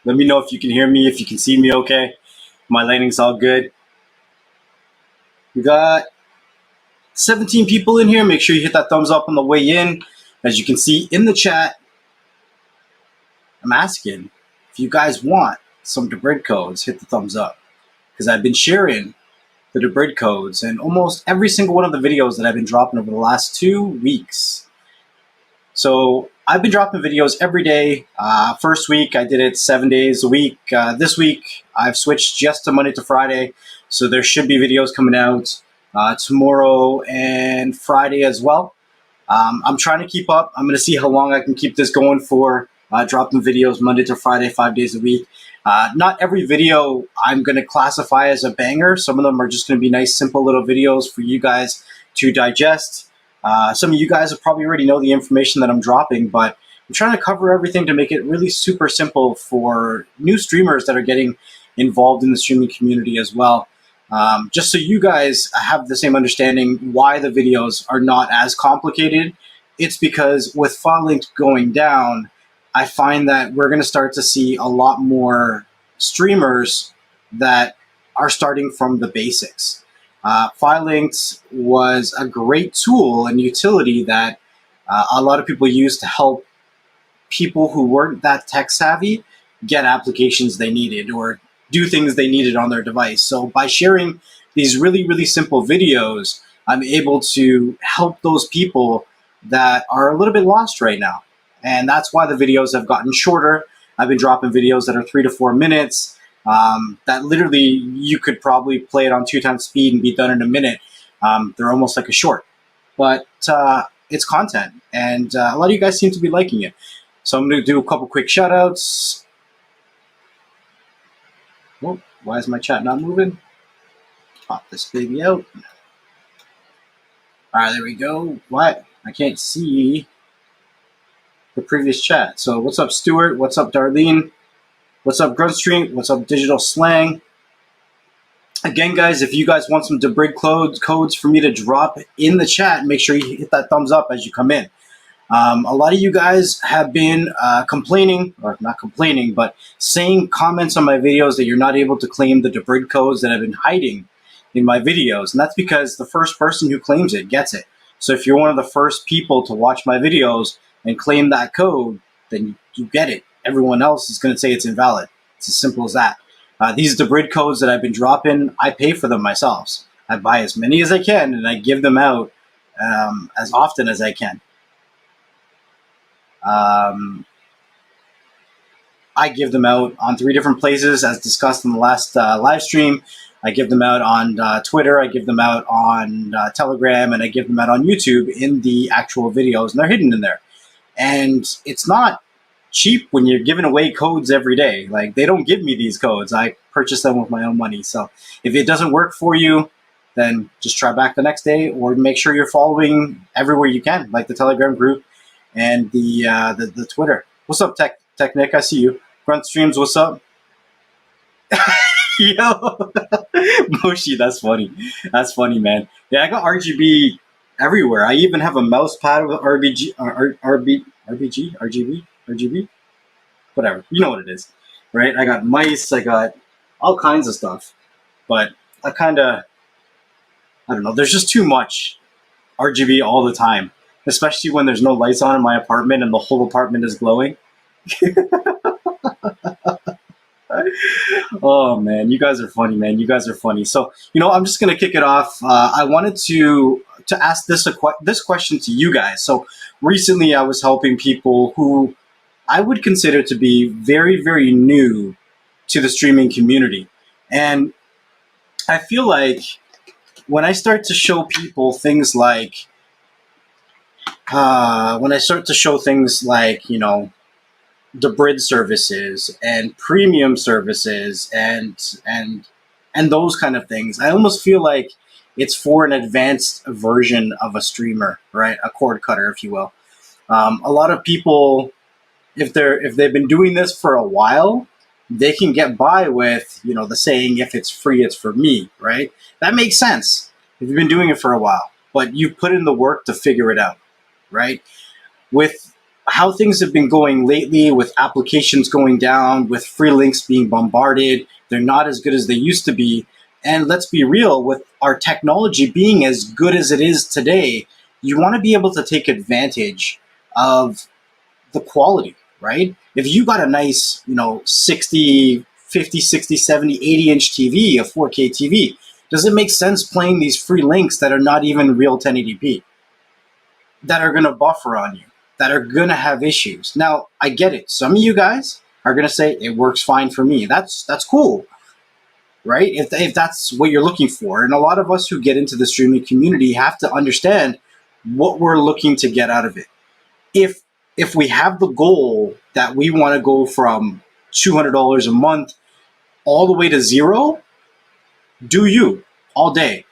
Let me know if you can hear me, if you can see me okay. My lighting's all good. We got 17 people in here. Make sure you hit that thumbs up on the way in. As you can see in the chat, I'm asking if you guys want some Debrid codes, hit the thumbs up. Because I've been sharing the Debrid codes in almost every single one of the videos that I've been dropping over the last 2 weeks. So I've been dropping videos every day. First week I did it 7 days a week. This week I've switched just to Monday to Friday. So there should be videos coming out tomorrow and Friday as well. I'm trying to keep up. I'm going to see how long I can keep this going for, dropping videos Monday to Friday, 5 days a week. Not every video I'm going to classify as a banger. Some of them are just going to be nice, simple little videos for you guys to digest. Some of you guys will probably already know the information that I'm dropping, but I'm trying to cover everything to make it really super simple for new streamers that are getting involved in the streaming community as well. Just so you guys have the same understanding why the videos are not as complicated. It's because with filelinked going down, I find that we're going to start to see a lot more streamers that are starting from the basics. Filelinked was a great tool and utility that a lot of people use to help people who weren't that tech savvy get applications they needed or do things they needed on their device. So by sharing these really, really simple videos, I'm able to help those people that are a little bit lost right now. And that's why the videos have gotten shorter. I've been dropping videos that are 3 to 4 minutes. That literally you could probably play it on 2 times speed and be done in a minute. They're almost like a short, but it's content, and a lot of you guys seem to be liking it. So I'm going to do a couple quick shout outs. Whoa, why is my chat not moving? Pop this baby out. All right, there we go. What? I can't see the previous chat. So what's up, Stuart? What's up, Darlene? What's up, Grunt Street? What's up, Digital Slang? Again, guys, if you guys want some Debrid codes for me to drop in the chat, make sure you hit that thumbs up as you come in. A lot of you guys have been complaining, or not complaining, but saying comments on my videos that you're not able to claim the Debrid codes that I've been hiding in my videos. And that's because the first person who claims it gets it. So if you're one of the first people to watch my videos and claim that code, then you get it. Everyone else is going to say it's invalid. It's as simple as that. These Debrid codes that I've been dropping, I pay for them myself. I buy as many as I can, and I give them out as often as I can. I give them out on 3 different places, as discussed in the last live stream. I give them out on Twitter, I give them out on Telegram, and I give them out on YouTube in the actual videos, and they're hidden in there. And it's not cheap when you're giving away codes every day. Like, they don't give me these codes. I purchase them with my own money. So if it doesn't work for you, then just try back the next day, or make sure you're following everywhere you can, like the Telegram group and the Twitter. What's up, Tech Nick? I see you. Grunt Streams, what's up? Yo, Moshi, that's funny. That's funny, man. Yeah, I got RGB everywhere. I even have a mouse pad with RGB, whatever. You know what it is, right? I got mice. I got all kinds of stuff. But I don't know. There's just too much RGB all the time, especially when there's no lights on in my apartment and the whole apartment is glowing. Oh man, you guys are funny, man. You guys are funny. So, I'm just gonna kick it off. I wanted to ask this question to you guys. So recently, I was helping people who I would consider to be very, very new to the streaming community, and I feel like when I start to show people things like, Debrid services and premium services and those kind of things, I almost feel like it's for an advanced version of a streamer, right? A cord cutter, if you will. A lot of people, if they've been doing this for a while, they can get by with, the saying, if it's free, it's for me, right? That makes sense if you've been doing it for a while, but you've put in the work to figure it out, right? With how things have been going lately with applications going down, with free links being bombarded. They're not as good as they used to be. And let's be real, with our technology being as good as it is today, you want to be able to take advantage of the quality, right? If you got a nice, 60, 50, 60, 70, 80-inch TV, a 4K TV, does it make sense playing these free links that are not even real 1080p, that are going to buffer on you, that are going to have issues? Now, I get it. Some of you guys are going to say it works fine for me. That's cool, right? If that's what you're looking for. And a lot of us who get into the streaming community have to understand what we're looking to get out of it. If we have the goal that we want to go from $200 a month all the way to zero, do you all day.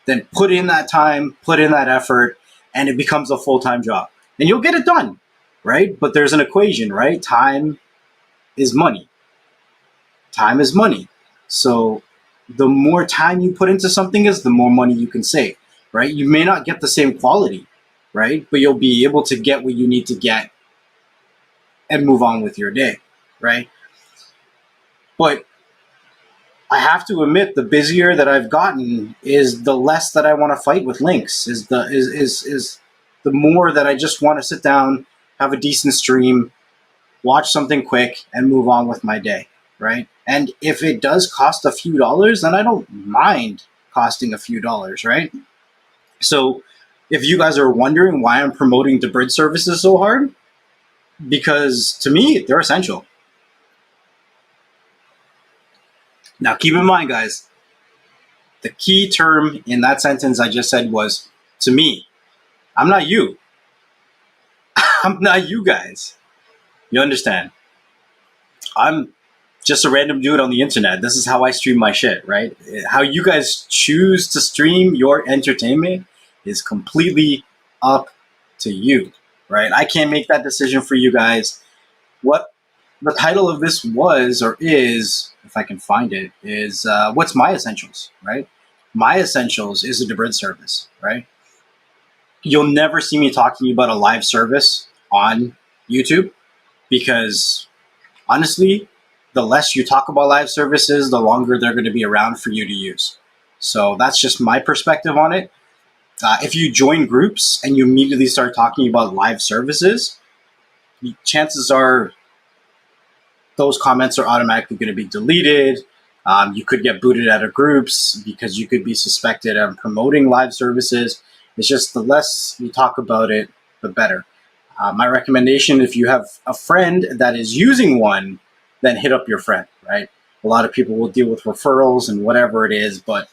Then put in that time, put in that effort, and it becomes a full-time job. And you'll get it done, right? But there's an equation, right? Time is money. Time is money. So the more time you put into something is the more money you can save, right? You may not get the same quality, right? But you'll be able to get what you need to get and move on with your day, right? But I have to admit, the busier that I've gotten is the less that I want to fight with links. Is the more that I just want to sit down, have a decent stream, watch something quick, and move on with my day, right? And if it does cost a few dollars, then I don't mind costing a few dollars, right? So if you guys are wondering why I'm promoting the bridge services so hard, because to me, they're essential. Now, keep in mind, guys, the key term in that sentence I just said was to me. I'm not you. I'm not you guys. You understand? I'm just a random dude on the internet. This is how I stream my shit, right? How you guys choose to stream your entertainment is completely up to you, right? I can't make that decision for you guys. What the title of this was or is, if I can find it, is what's my essentials, right? My essentials is a debrid service, right? You'll never see me talking about a live service on YouTube because honestly, the less you talk about live services, the longer they're going to be around for you to use. So that's just my perspective on it. If you join groups and you immediately start talking about live services, chances are those comments are automatically going to be deleted. You could get booted out of groups because you could be suspected of promoting live services. It's just the less you talk about it, the better. My recommendation, if you have a friend that is using one, then hit up your friend, right? A lot of people will deal with referrals and whatever it is, but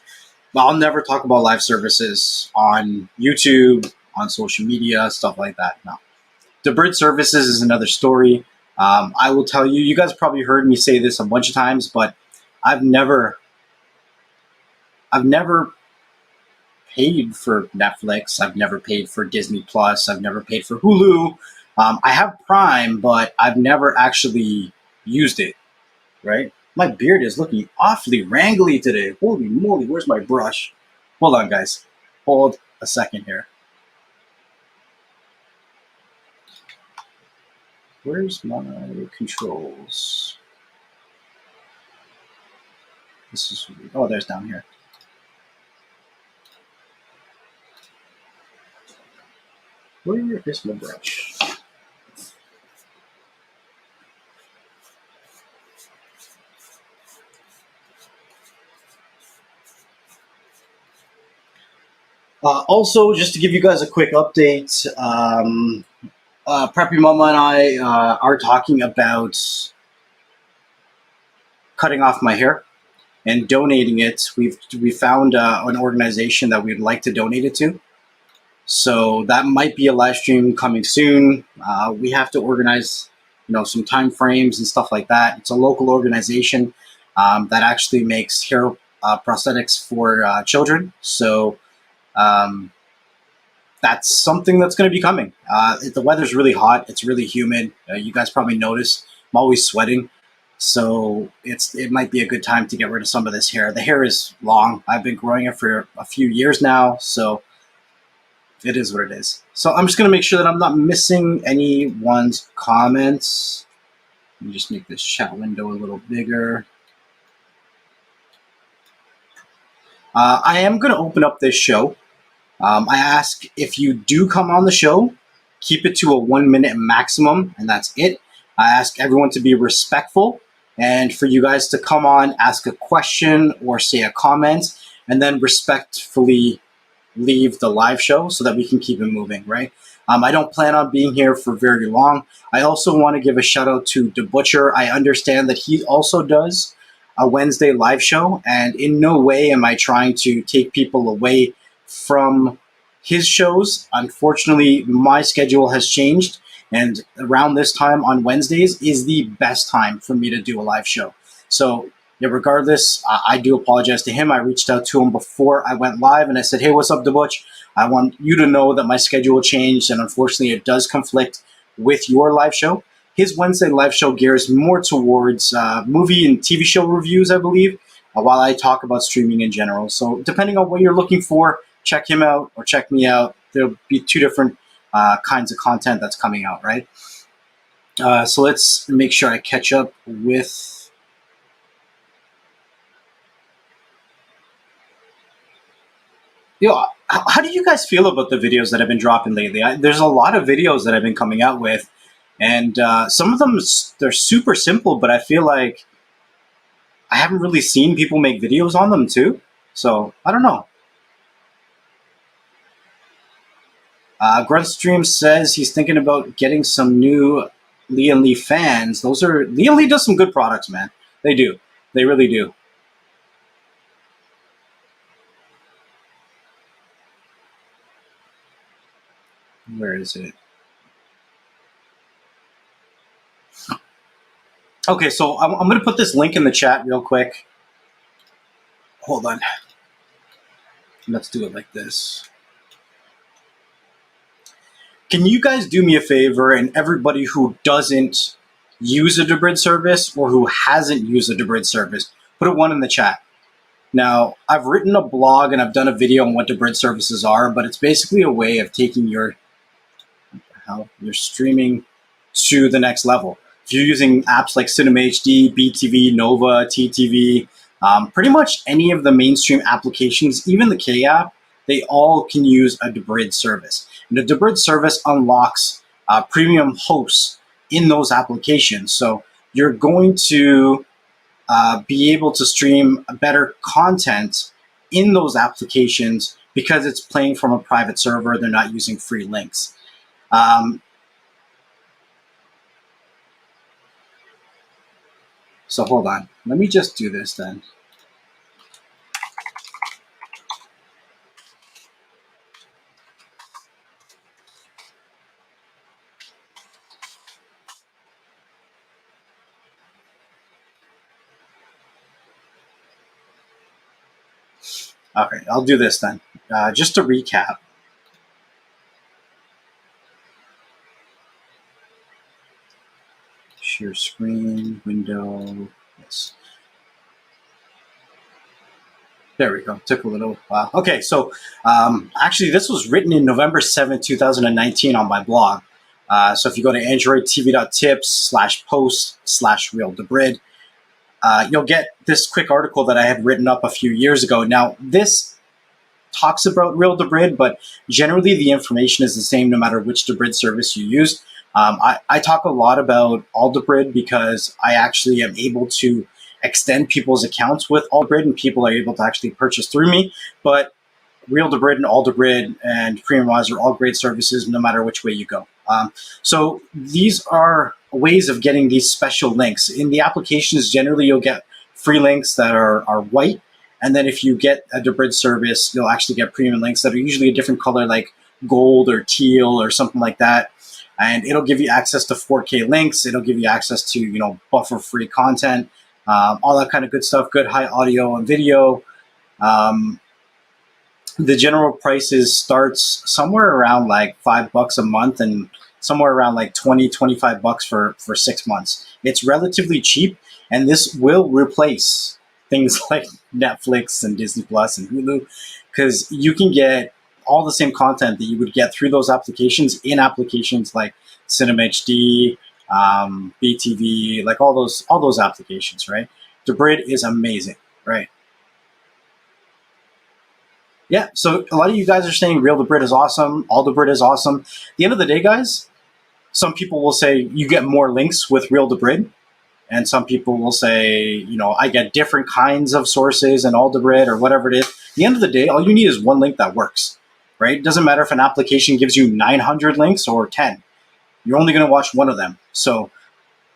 I'll never talk about live services on YouTube, on social media, stuff like that. No. The bridge services is another story. I will tell you, you guys probably heard me say this a bunch of times, but I've never paid for Netflix. I've never paid for Disney Plus. I've never paid for Hulu. I have Prime, but I've never actually used it, right? My beard is looking awfully wrangly today. Holy moly, where's my brush? Hold on, guys. Hold a second here. Where's my controls? This is, oh, there's down here. Where is my brush? Also, just to give you guys a quick update, Preppy Mama and I are talking about cutting off my hair and donating it. We found an organization that we'd like to donate it to. So that might be a live stream coming soon. We have to organize, some time frames and stuff like that. It's a local organization that actually makes hair prosthetics for children. So that's something that's going to be coming. The weather's really hot. It's really humid. You guys probably noticed I'm always sweating. So it might be a good time to get rid of some of this hair. The hair is long. I've been growing it for a few years now. So it is what it is. So I'm just going to make sure that I'm not missing anyone's comments. Let me just make this chat window a little bigger. I am going to open up this show. I ask if you do come on the show, keep it to a 1 minute maximum, and that's it. I ask everyone to be respectful and for you guys to come on, ask a question or say a comment, and then respectfully leave the live show so that we can keep it moving, right? I don't plan on being here for very long. I also want to give a shout out to The Butcher. I understand that he also does a Wednesday live show, and in no way am I trying to take people away from his shows. Unfortunately, my schedule has changed, and around this time on Wednesdays is the best time for me to do a live show. So yeah, regardless, I do apologize to him. I reached out to him before I went live and I said, hey, what's up, DeButch? I want you to know that my schedule changed, and unfortunately it does conflict with your live show. His Wednesday live show gears more towards movie and TV show reviews, I believe, while I talk about streaming in general. So depending on what you're looking for, check him out or check me out. There'll be two different kinds of content that's coming out, right? So let's make sure I catch up with... how do you guys feel about the videos that I've been dropping lately? There's a lot of videos that I've been coming out with, and some of them, they're super simple, but I feel like I haven't really seen people make videos on them too. So I don't know. Gruntstream says he's thinking about getting some new Lee and Lee fans. Lee and Lee does some good products, man. They do. They really do. Where is it? Okay, so I'm going to put this link in the chat real quick. Hold on. Let's do it like this. Can you guys do me a favor, and everybody who doesn't use a Debrid service or who hasn't used a Debrid service, put a 1 in the chat. Now, I've written a blog and I've done a video on what Debrid services are, but it's basically a way of taking your streaming to the next level. If you're using apps like Cinema HD, BTV, Nova, TTV, pretty much any of the mainstream applications, even the K app, they all can use a Debrid service. And the Debrid service unlocks premium hosts in those applications. So you're going to be able to stream better content in those applications because it's playing from a private server. They're not using free links. So hold on. Let me just do this then. Okay, I'll do this then. Just to recap. Share screen, window, yes. There we go, took a little while. Okay, so actually this was written in November 7th, 2019 on my blog. So if you go to androidtv.tips/post/realdebrid, you'll get this quick article that I had written up a few years ago. Now, this talks about Real Debrid, but generally the information is the same no matter which Debrid service you use. I talk a lot about Debrid because I actually am able to extend people's accounts with Debrid, and people are able to actually purchase through me. But Real Debrid and Debrid and Premiumize are all great services no matter which way you go. So these are ways of getting these special links. In the applications, generally you'll get free links that are white. And then if you get a Debrid service, you'll actually get premium links that are usually a different color, like gold or teal or something like that. And it'll give you access to 4K links. It'll give you access to, buffer-free content, all that kind of good stuff, good high audio and video. The general prices starts somewhere around like $5 a month and somewhere around like $20-25 for 6 months. It's relatively cheap, and this will replace things like Netflix and Disney Plus and Hulu, because you can get all the same content that you would get through those applications in applications like Cinema HD, BTV, like all those applications, right? Debrid is amazing, right? Yeah, so a lot of you guys are saying Real Debrid is awesome, All Debrid is awesome. At the end of the day, guys, some people will say you get more links with Real Debrid, and some people will say, you know, I get different kinds of sources and All Debrid or whatever it is. At the end of the day, all you need is one link that works, right? It doesn't matter if an application gives you 900 links or 10. You're only going to watch one of them. So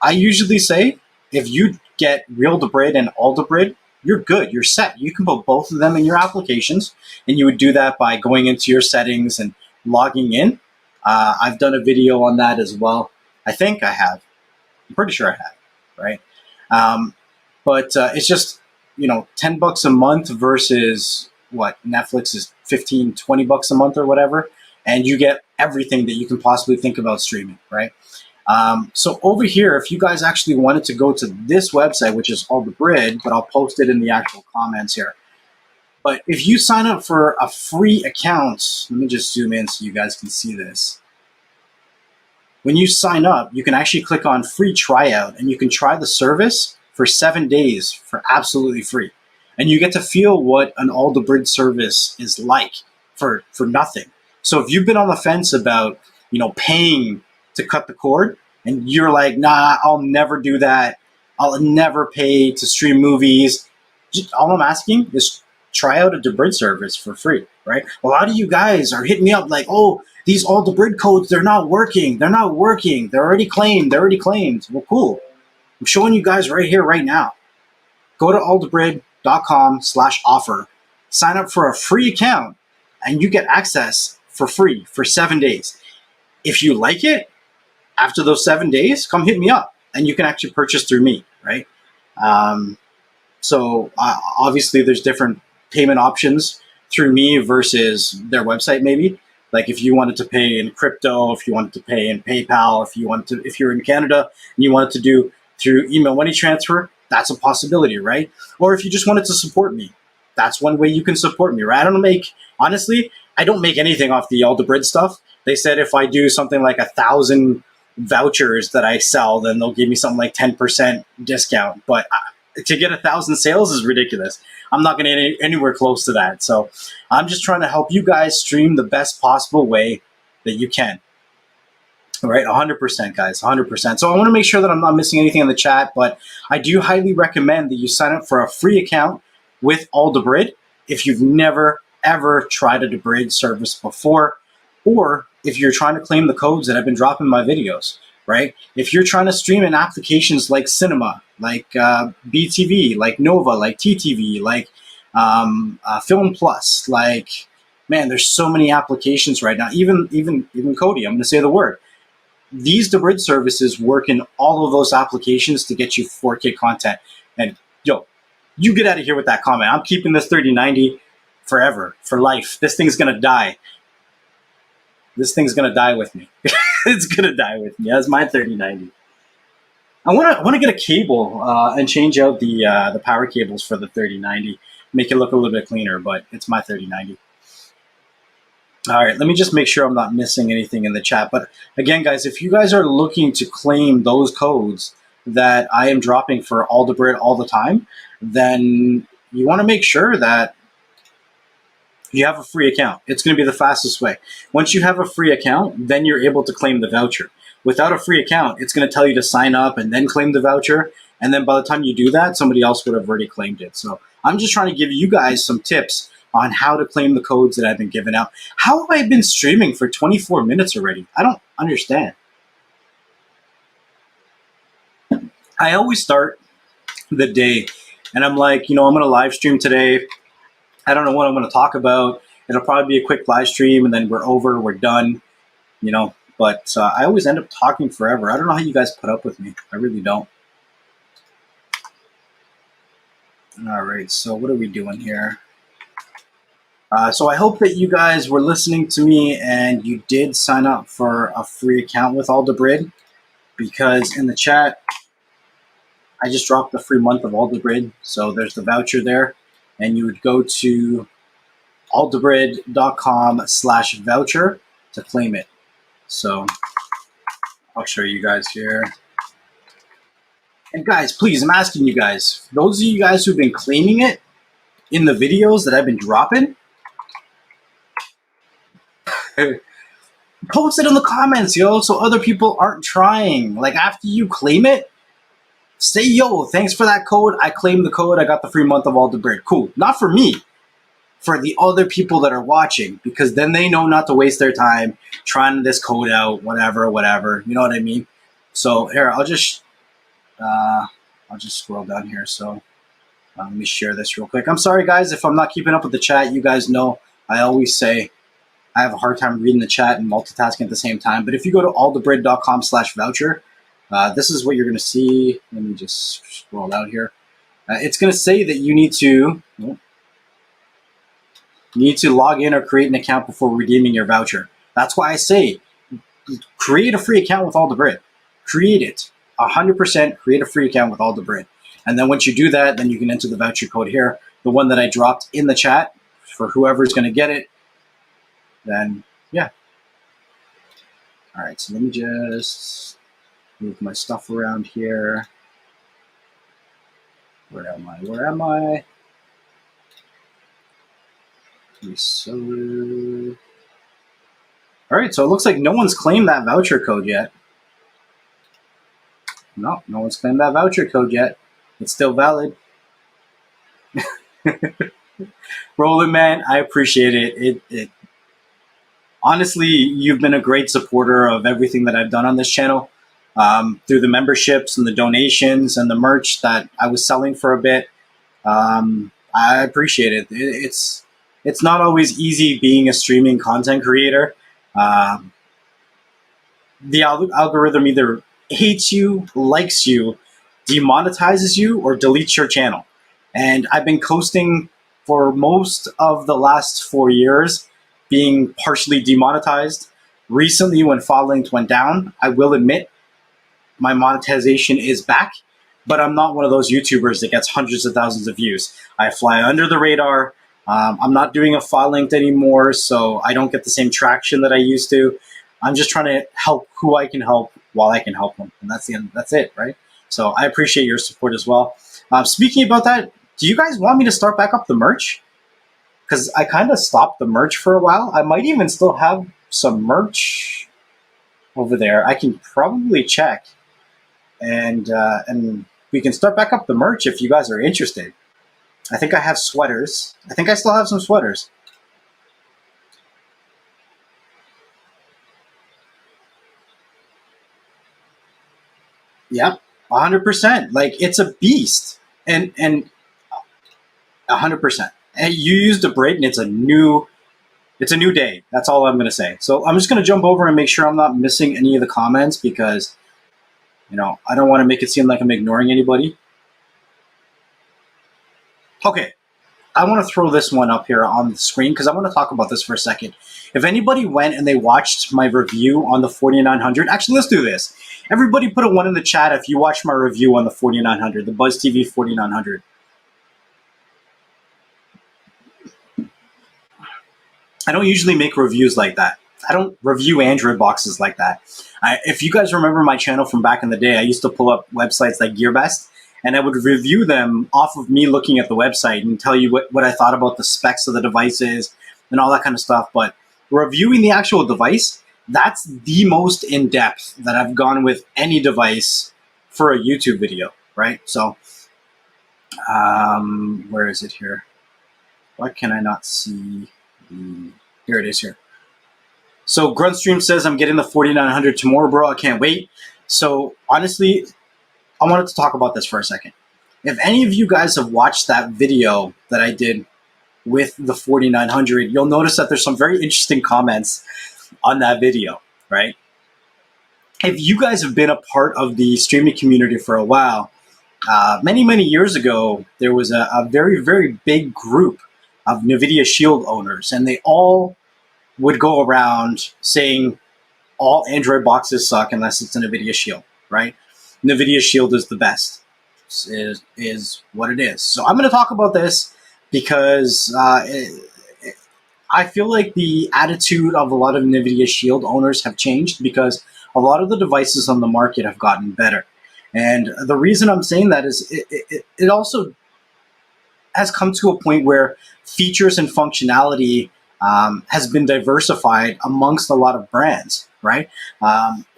I usually say if you get Real Debrid and All Debrid, you're good. You're set. You can put both of them in your applications, and you would do that by going into your settings and logging in. I've done a video on that as well. I think I have. I'm pretty sure I have, right? But it's just, you know, $10 a month versus what Netflix is 15, $20 a month or whatever, and you get everything that you can possibly think about streaming, right? So over here, if you guys actually wanted to go to this website, which is All Debrid, but I'll post it in the actual comments here. But if you sign up for a free account, let me just zoom in so you guys can see this. When you sign up, you can actually click on free tryout, and you can try the service for 7 days for absolutely free. And you get to feel what an All Debrid service is like for nothing. So if you've been on the fence about, you know, paying to cut the cord, and you're like, nah, I'll never do that. I'll never pay to stream movies. Just, all I'm asking is try out a Debrid service for free, right? A lot of you guys are hitting me up like, oh, these All Debrid codes, they're not working. They're not working. They're already claimed. They're already claimed. Well, cool. I'm showing you guys right here, right now. Go to alldebrid.com/offer. Sign up for a free account, and you get access for free for 7 days. If you like it, after those 7 days, come hit me up, and you can actually purchase through me, right? So obviously there's different payment options through me versus their website maybe. Like if you wanted to pay in crypto, if you wanted to pay in PayPal, if you're in Canada and you wanted to do through email money transfer, that's a possibility, right? Or if you just wanted to support me, that's one way you can support me, right? Honestly, I don't make anything off the All Debrid stuff. They said if I do something like 1,000 vouchers that I sell, then they'll give me something like 10% discount. But to get 1,000 sales is ridiculous. I'm not going to get anywhere close to that. So I'm just trying to help you guys stream the best possible way that you can. All right, 100%, guys, 100%. So I want to make sure that I'm not missing anything in the chat, but I do highly recommend that you sign up for a free account with All Debrid if you've never, ever tried a Debrid service before, or if you're trying to claim the codes that I've been dropping in my videos, right? If you're trying to stream in applications like Cinema, like BTV, like Nova, like TTV, like Film Plus, like, man, there's so many applications right now, even Kodi, I'm going to say the word. These Debrid services work in all of those applications to get you 4K content. And yo, you get out of here with that comment. I'm keeping this 3090 forever, for life. This thing's going to die. This thing's going to die with me. It's going to die with me. That's my 3090. I want to get a cable and change out the power cables for the 3090. Make it look a little bit cleaner, but it's my 3090. All right, let me just make sure I'm not missing anything in the chat. But again, guys, if you guys are looking to claim those codes that I am dropping for All Debrid all the time, then you want to make sure that you have a free account. It's going to be the fastest way. Once you have a free account, then you're able to claim the voucher. Without a free account, it's going to tell you to sign up and then claim the voucher. And then by the time you do that, somebody else would have already claimed it. So I'm just trying to give you guys some tips on how to claim the codes that I've been giving out. How have I been streaming for 24 minutes already? I don't understand. I always start the day and I'm like, you know, I'm going to live stream today. I don't know what I'm going to talk about. It'll probably be a quick live stream and then we're over, we're done, you know. But I always end up talking forever. I don't know how you guys put up with me. I really don't. All right, so what are we doing here? So I hope that you guys were listening to me and you did sign up for a free account with All Debrid, because in the chat, I just dropped the free month of All Debrid. So there's the voucher there, and you would go to NxtLvLTech.com/voucher to claim it. So I'll show you guys here. And guys, please, I'm asking you guys, those of you guys who've been claiming it in the videos that I've been dropping, post it in the comments, yo, so other people aren't trying. Like, after you claim it, say, yo, thanks for that code. I claimed the code. I got the free month of All the Bread. Cool. Not for me, for the other people that are watching, because then they know not to waste their time trying this code out, whatever. You know what I mean? So here, I'll just scroll down here. So let me share this real quick. I'm sorry, guys, if I'm not keeping up with the chat. You guys know I always say I have a hard time reading the chat and multitasking at the same time. But if you go to allthebread.com/voucher, this is what you're going to see. Let me just scroll out here. It's going to say that you need to log in or create an account before redeeming your voucher. That's why I say create a free account with All the Bread. Create it. 100% create a free account with All the Bread. And then once you do that, then you can enter the voucher code here, the one that I dropped in the chat for whoever's going to get it. Then, yeah. All right, so let me just move my stuff around here. Where am I? Reseller. All right, so it looks like no one's claimed that voucher code yet. No one's claimed that voucher code yet. It's still valid. Roland, man, I appreciate it. Honestly, you've been a great supporter of everything that I've done on this channel, through the memberships and the donations and the merch that I was selling for a bit. I appreciate it. It's not always easy being a streaming content creator. The algorithm either hates you, likes you, demonetizes you, or deletes your channel. And I've been coasting for most of the last 4 years, being partially demonetized. Recently, when filelinked went down, I will admit my monetization is back, but I'm not one of those YouTubers that gets hundreds of thousands of views. I fly under the radar. I'm not doing a filelinked anymore, so I don't get the same traction that I used to. I'm just trying to help who I can help while I can help them, and that's the end. That's it, right? So I appreciate your support as well. Speaking about that, do you guys want me to start back up the merch? Because I kind of stopped the merch for a while. I might even still have some merch over there. I can probably check, and we can start back up the merch if you guys are interested. I think I have sweaters. I think I still have some sweaters. Yep, 100%. Like, it's a beast, and 100%. And you used a braid, and it's a new day. That's all I'm going to say. So I'm just going to jump over and make sure I'm not missing any of the comments, because, you know, I don't want to make it seem like I'm ignoring anybody. Okay, I want to throw this one up here on the screen because I want to talk about this for a second. If anybody went and they watched my review on the 4900, actually, let's do this. Everybody put a 1 in the chat if you watched my review on the 4900, the Buzz TV 4900. I don't usually make reviews like that. I don't review Android boxes like that. If you guys remember my channel from back in the day, I used to pull up websites like GearBest, and I would review them off of me looking at the website and tell you what I thought about the specs of the devices and all that kind of stuff. But reviewing the actual device, that's the most in-depth that I've gone with any device for a YouTube video, right? So, where is it here? Why can I not see the... Here it is here. So Gruntstream says, I'm getting the 4900 tomorrow, bro. I can't wait. So honestly, I wanted to talk about this for a second. If any of you guys have watched that video that I did with the 4900, you'll notice that there's some very interesting comments on that video, right? If you guys have been a part of the streaming community for a while, many years ago, there was a very, very big group of NVIDIA Shield owners, and they all would go around saying all Android boxes suck unless it's an NVIDIA Shield, right? NVIDIA Shield is the best, is what it is. So I'm going to talk about this because I feel like the attitude of a lot of NVIDIA Shield owners have changed because a lot of the devices on the market have gotten better. And the reason I'm saying that is it also has come to a point where features and functionality has been diversified amongst a lot of brands, right?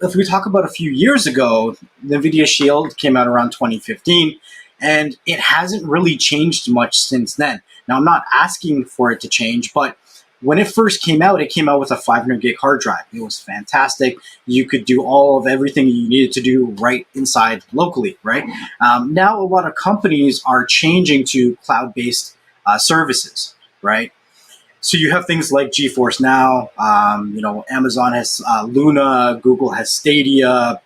If we talk about a few years ago, NVIDIA Shield came out around 2015, and it hasn't really changed much since then. Now, I'm not asking for it to change, but when it first came out with a 500 gig hard drive. It was fantastic. You could do all of everything you needed to do right inside locally, right? Now, a lot of companies are changing to cloud-based services, right? So you have things like GeForce Now, Amazon has Luna, Google has Stadia,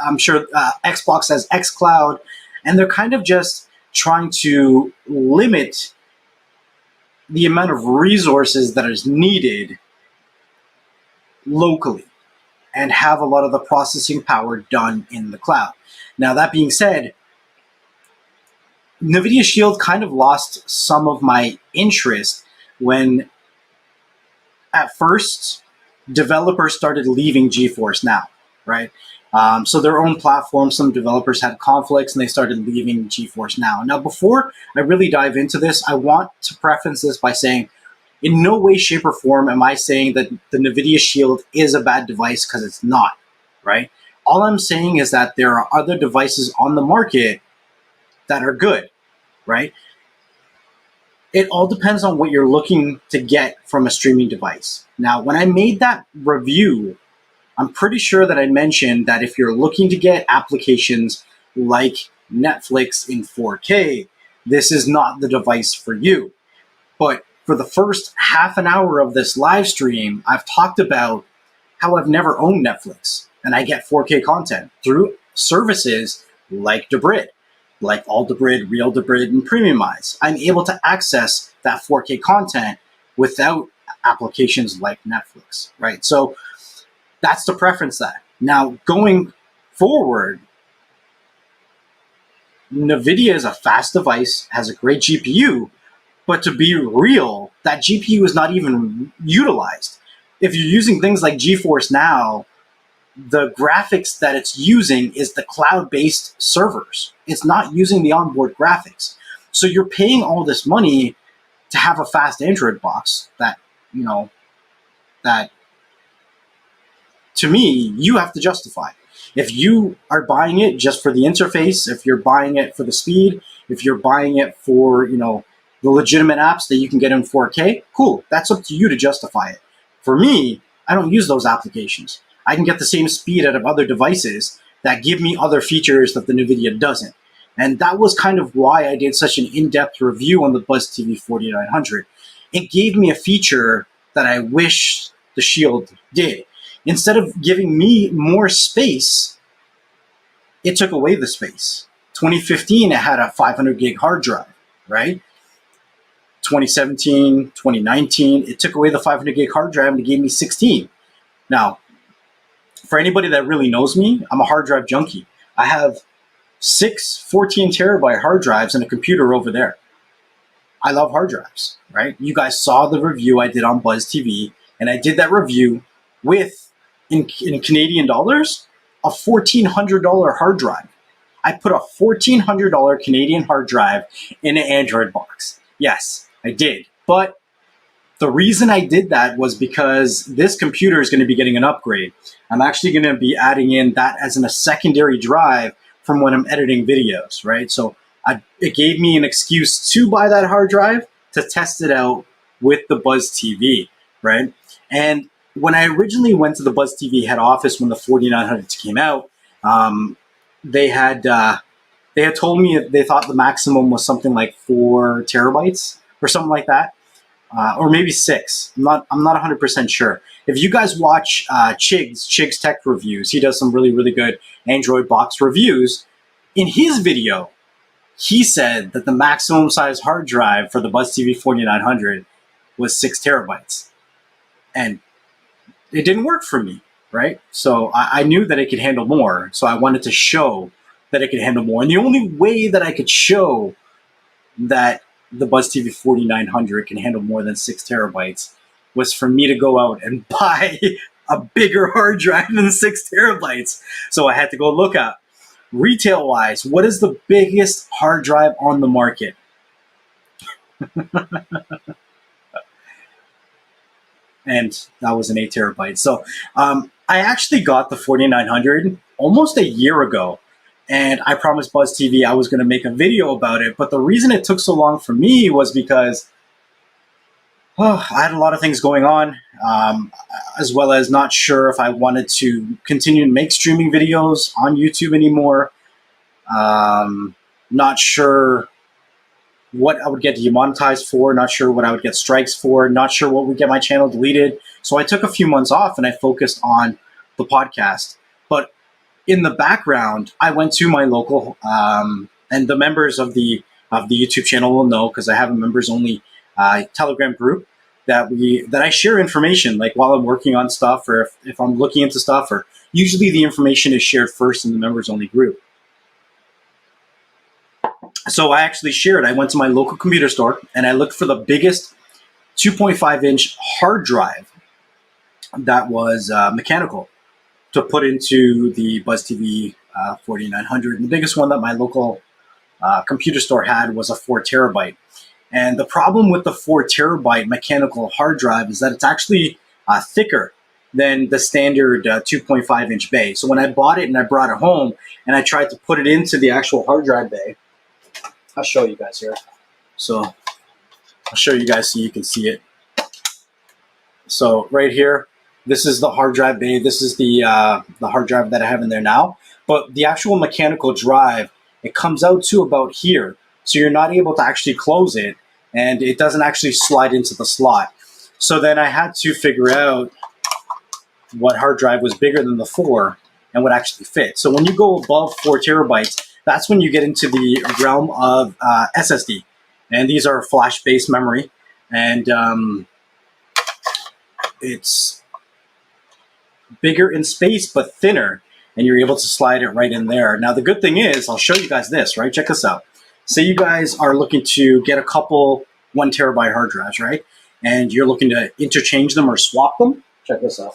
I'm sure Xbox has xCloud, and they're kind of just trying to limit the amount of resources that is needed locally and have a lot of the processing power done in the cloud. Now, that being said, NVIDIA Shield kind of lost some of my interest when at first developers started leaving GeForce Now, right? So their own platform, some developers had conflicts and they started leaving GeForce Now. Now, before I really dive into this, I want to preface this by saying, in no way, shape, or form am I saying that the NVIDIA Shield is a bad device, because it's not, right? All I'm saying is that there are other devices on the market that are good, right? It all depends on what you're looking to get from a streaming device. Now, when I made that review, I'm pretty sure that I mentioned that if you're looking to get applications like Netflix in 4K, this is not the device for you. But for the first half an hour of this live stream, I've talked about how I've never owned Netflix, and I get 4K content through services like Debrid, like All Debrid, Real Debrid, and Premiumize. I'm able to access that 4K content without applications like Netflix, right? So that's the preference that. Now, going forward, NVIDIA is a fast device, has a great GPU, but to be real, that GPU is not even utilized. If you're using things like GeForce Now, the graphics that it's using is the cloud-based servers. It's not using the onboard graphics. So you're paying all this money to have a fast Android box that to me, you have to justify. If you are buying it just for the interface, if you're buying it for the speed, if you're buying it for, the legitimate apps that you can get in 4K, cool. That's up to you to justify it. For me, I don't use those applications. I can get the same speed out of other devices that give me other features that the NVIDIA doesn't. And that was kind of why I did such an in-depth review on the Buzz TV 4900. It gave me a feature that I wish the Shield did. Instead of giving me more space, it took away the space. 2015, it had a 500 gig hard drive, right? 2017, 2019, it took away the 500 gig hard drive and it gave me 16. Now, for anybody that really knows me, I'm a hard drive junkie. I have 6 14 terabyte hard drives and a computer over there. I love hard drives, right? You guys saw the review I did on Buzz TV, and I did that review with, in Canadian dollars, a $1,400 hard drive. I put a $1,400 Canadian hard drive in an Android box. Yes, I did. But the reason I did that was because this computer is going to be getting an upgrade. I'm actually going to be adding in that as a secondary drive from when I'm editing videos, right? So it gave me an excuse to buy that hard drive to test it out with the Buzz TV, right? And when I originally went to the Buzz TV head office when the 4900s came out, they had told me they thought the maximum was something like 4 terabytes or something like that, or maybe 6. I'm not 100% sure. If you guys watch Chig's Tech Reviews, he does some really, really good Android box reviews. In his video, he said that the maximum size hard drive for the Buzz TV 4900 was 6 terabytes. And it didn't work for me, right? So I knew that it could handle more. So I wanted to show that it could handle more. And the only way that I could show that the Buzz TV 4900 can handle more than 6 terabytes was for me to go out and buy a bigger hard drive than 6 terabytes. So I had to go look at, retail wise, what is the biggest hard drive on the market? And that was an 8 terabyte. So I actually got the 4900 almost a year ago. And I promised Buzz TV I was going to make a video about it. But the reason it took so long for me was because I had a lot of things going on, as well as not sure if I wanted to continue to make streaming videos on YouTube anymore. Not sure what I would get demonetized for, not sure what I would get strikes for, not sure what would get my channel deleted. So I took a few months off and I focused on the podcast. But in the background, I went to my local, and the members of the YouTube channel will know because I have a members only Telegram group that I share information like while I'm working on stuff, or if I'm looking into stuff, or usually the information is shared first in the members only group. So I actually shared, I went to my local computer store and I looked for the biggest 2.5-inch hard drive that was mechanical to put into the Buzz TV 4900. And the biggest one that my local computer store had was a 4 terabyte. And the problem with the 4 terabyte mechanical hard drive is that it's actually thicker than the standard 2.5-inch bay. So when I bought it and I brought it home and I tried to put it into the actual hard drive bay, I'll show you guys here. So I'll show you guys so you can see it. So right here, this is the hard drive bay. This is the hard drive that I have in there now. But the actual mechanical drive, it comes out to about here. So you're not able to actually close it, and it doesn't actually slide into the slot. So then I had to figure out what hard drive was bigger than the 4 and would actually fit. So when you go above 4 terabytes, that's when you get into the realm of SSD. And these are flash-based memory. And it's bigger in space, but thinner. And you're able to slide it right in there. Now, the good thing is, I'll show you guys this, right? Check this out. Say you guys are looking to get a couple 1 terabyte hard drives, right? And you're looking to interchange them or swap them. Check this out.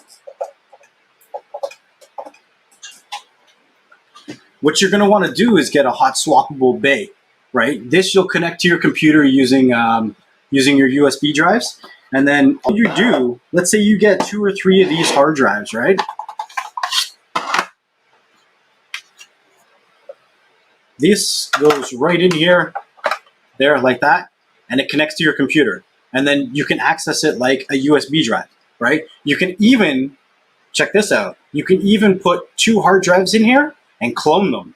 What you're going to want to do is get a hot swappable bay, right? This you'll connect to your computer using using your USB drives. And then all you do, let's say you get 2 or 3 of these hard drives, right? This goes right in here, there, like that, and it connects to your computer. And then you can access it like a USB drive, right? You can even, check this out, you can even put 2 hard drives in here and clone them.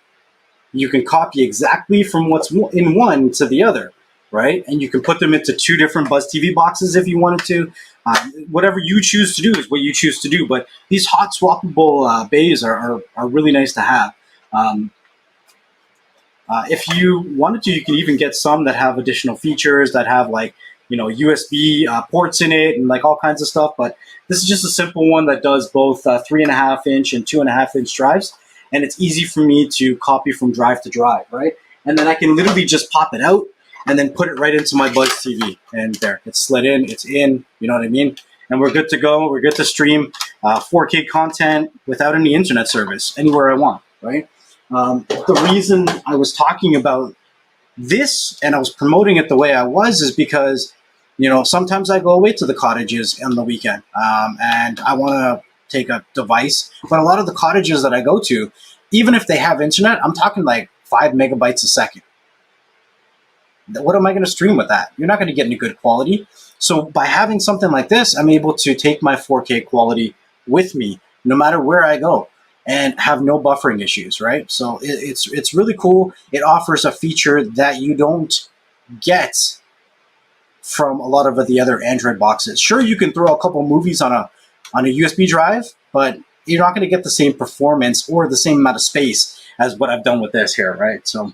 You can copy exactly from what's in one to the other, right? And you can put them into 2 different Buzz TV boxes if you wanted to. Whatever you choose to do is what you choose to do. But these hot swappable bays are really nice to have. If you wanted to, you can even get some that have additional features that have like, you know, USB ports in it and like all kinds of stuff. But this is just a simple one that does both 3.5-inch and 2.5-inch drives. And it's easy for me to copy from drive to drive, right? And then I can literally just pop it out and then put it right into my Buzz TV. And there, it's slid in, it's in, you know what I mean? And we're good to go. We're good to stream 4K content without any internet service anywhere I want, right? The reason I was talking about this and I was promoting it the way I was is because, you know, sometimes I go away to the cottages on the weekend and I want to take a device. But a lot of the cottages that I go to, even if they have internet, I'm talking like 5 megabytes a second. What am I going to stream with that? You're not going to get any good quality. So by having something like this, I'm able to take my 4K quality with me no matter where I go and have no buffering issues, right? So it's really cool. It offers a feature that you don't get from a lot of the other Android boxes. Sure, you can throw a couple movies on a USB drive, but you're not going to get the same performance or the same amount of space as what I've done with this here, right? So,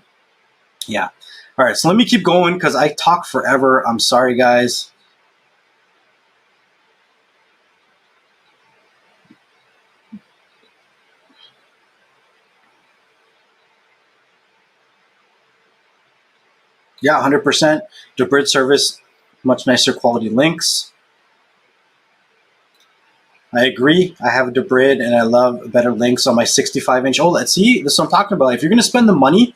yeah. All right, so let me keep going because I talk forever. I'm sorry, guys. Yeah, 100%. Debrid service, much nicer quality links. I agree. I have a Debrid and I love better links on my 65-inch OLED. See, this is what I'm talking about. If you're going to spend the money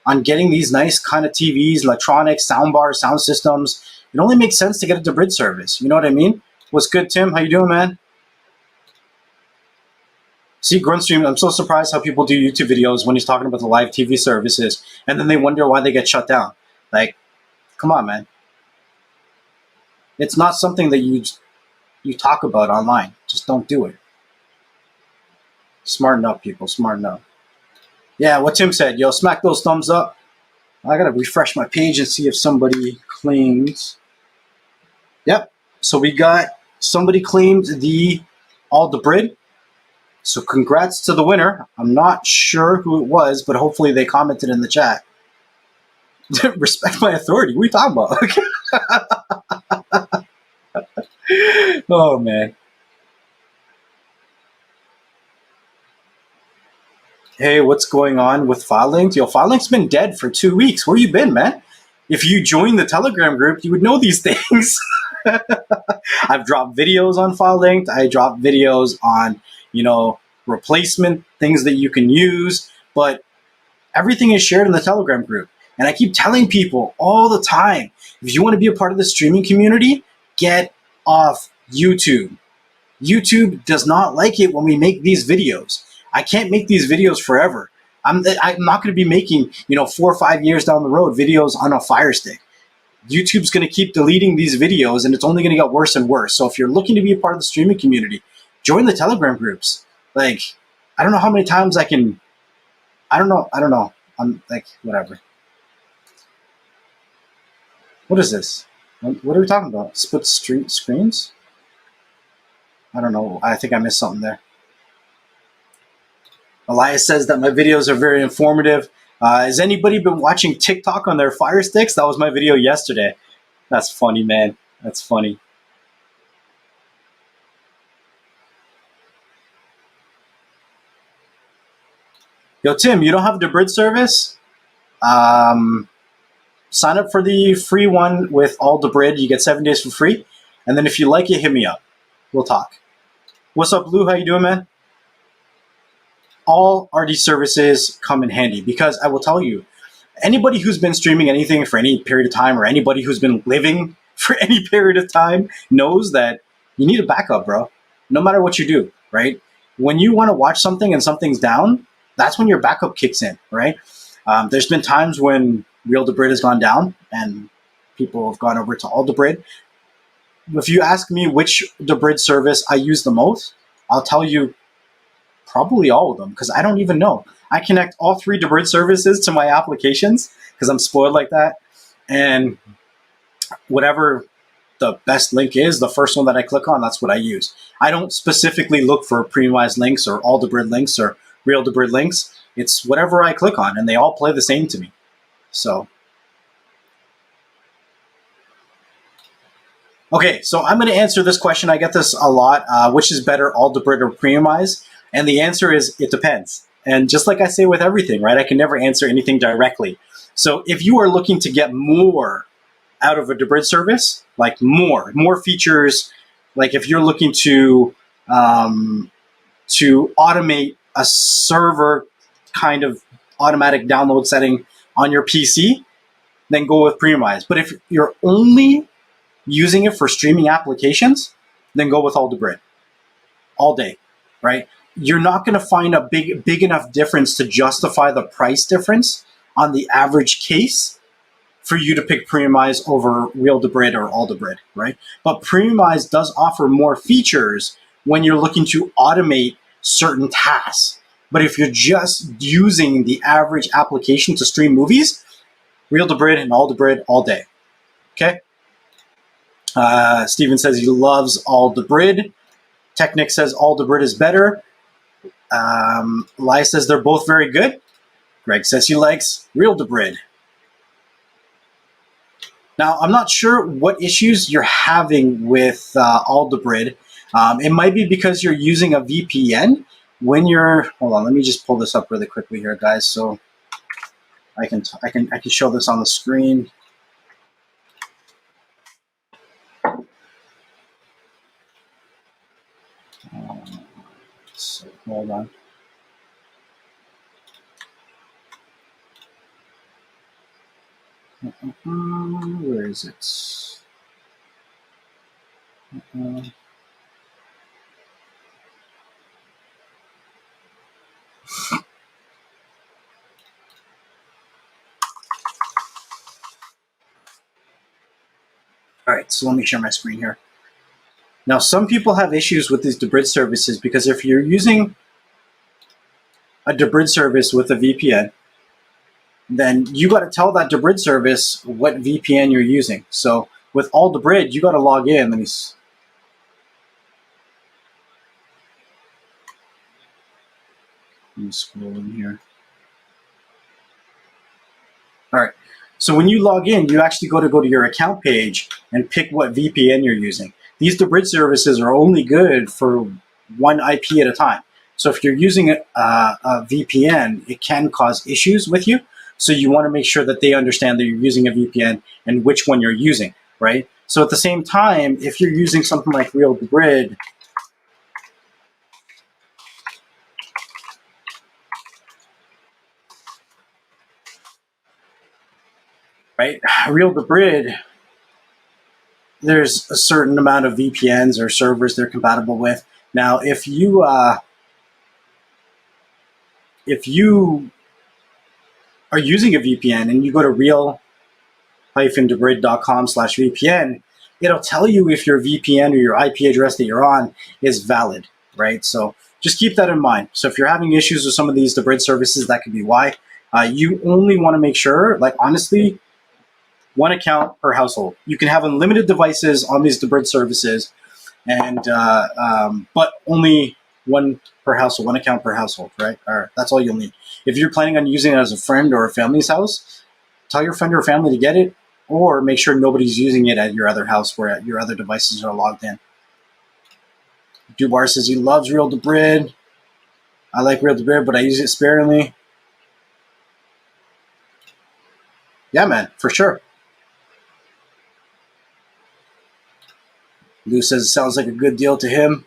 on getting these nice kind of TVs, electronics, sound bars, sound systems, it only makes sense to get a Debrid service. You know what I mean? What's good, Tim? How you doing, man? See, Grunstream, I'm so surprised how people do YouTube videos when he's talking about the live TV services, and then they wonder why they get shut down. Like, come on, man. It's not something that you talk about online. Just don't do it. Smarten up, people. Smarten up. Yeah, what Tim said. Yo, smack those thumbs up. I gotta refresh my page and see if somebody claims. Yep. So we got somebody claimed the all Debrid. So congrats to the winner. I'm not sure who it was, but hopefully they commented in the chat. Respect my authority. What are you talking about? Oh, man. Hey, what's going on with filelinked? Yo, filelinked's been dead for 2 weeks. Where you been, man? If you joined the Telegram group, you would know these things. I've dropped videos on filelinked. I dropped videos on, replacement things that you can use, but everything is shared in the Telegram group. And I keep telling people all the time, if you want to be a part of the streaming community, get off YouTube. YouTube does not like it when we make these videos. I can't make these videos forever. I'm not going to be making, 4 or 5 years down the road videos on a Fire Stick. YouTube's going to keep deleting these videos, and it's only going to get worse and worse. So if you're looking to be a part of the streaming community, join the Telegram groups. Like, I don't know how many times I don't know. I'm like, whatever. What is this? What are we talking about? Split screens? I don't know. I think I missed something there. Elias says that my videos are very informative. Has anybody been watching TikTok on their Fire Sticks? That was my video yesterday. That's funny, man. That's funny. Yo, Tim, you don't have a Debrid service? Sign up for the free one with all Debrid. You get 7 days for free. And then if you like it, hit me up. We'll talk. What's up, Lou? How you doing, man? All RD services come in handy because I will tell you, anybody who's been streaming anything for any period of time or anybody who's been living for any period of time knows that you need a backup, bro. No matter what you do, right? When you want to watch something and something's down, that's when your backup kicks in, right? There's been times when Real Debrid has gone down and people have gone over to all Debrid. If you ask me which Debrid service I use the most, I'll tell you probably all of them because I don't even know. I connect all 3 Debrid services to my applications because I'm spoiled like that. And whatever the best link is, the first one that I click on, that's what I use. I don't specifically look for premiumized links or all Debrid links or Real Debrid links. It's whatever I click on, and they all play the same to me. So, okay, so I'm going to answer this question. I get this a lot. Which is better, all Debrid or premiumized? And the answer is, it depends. And just like I say with everything, right, I can never answer anything directly. So if you are looking to get more out of a Debrid service, like more features, like if you're looking to automate a server kind of automatic download setting on your PC, then go with premiumized. But if you're only using it for streaming applications, then go with all Debrid all day, right? You're not going to find a big enough difference to justify the price difference on the average case for you to pick premiumized over Real Debrid or all Debrid, right? But premiumized does offer more features when you're looking to automate certain tasks. But if you're just using the average application to stream movies, Real Debrid and all Debrid all day. Okay? Steven says he loves all Debrid. Technic says all Debrid is better. Lai says they're both very good. Greg says he likes Real Debrid. Now, I'm not sure what issues you're having with all Debrid. It might be because you're using a VPN when you're, hold on, let me just pull this up really quickly here, guys. So I can show this on the screen. So, hold on. Where is it? All right, so let me share my screen here. Now, some people have issues with these debrid services because if you're using a debrid service with a VPN, then you got to tell that debrid service what VPN you're using. So with all debrid, you got to log in. Let me scroll in here. All right. So when you log in, you actually go to your account page and pick what VPN you're using. These debrid services are only good for one IP at a time. So if you're using a VPN, it can cause issues with you. So you want to make sure that they understand that you're using a VPN and which one you're using, right? So at the same time, if you're using something like Real Debrid, right? Real Debrid, there's a certain amount of VPNs or servers they're compatible with. Now, if you are using a VPN and you go to real-debrid.com/VPN, it'll tell you if your VPN or your IP address that you're on is valid, right? So just keep that in mind. So if you're having issues with some of these debrid services, that could be why. You only want to make sure, like honestly, one account per household. You can have unlimited devices on these debrid services, and but only one per household, one account per household, right? Or that's all you'll need. If you're planning on using it as a friend or a family's house, tell your friend or family to get it, or make sure nobody's using it at your other house where your other devices are logged in. Dubar says he loves Real Debrid. I like Real Debrid, but I use it sparingly. Yeah, man, for sure. Lou says it sounds like a good deal to him.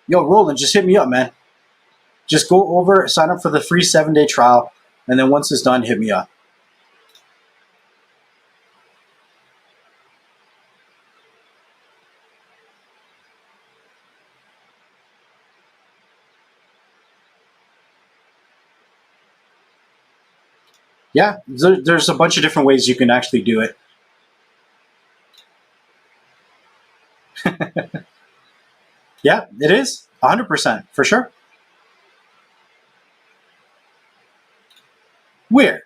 Yo, Roland, just hit me up, man. Just go over, sign up for the free 7-day trial, and then once it's done, hit me up. Yeah, there's a bunch of different ways you can actually do it. Yeah, it is 100% for sure. Where?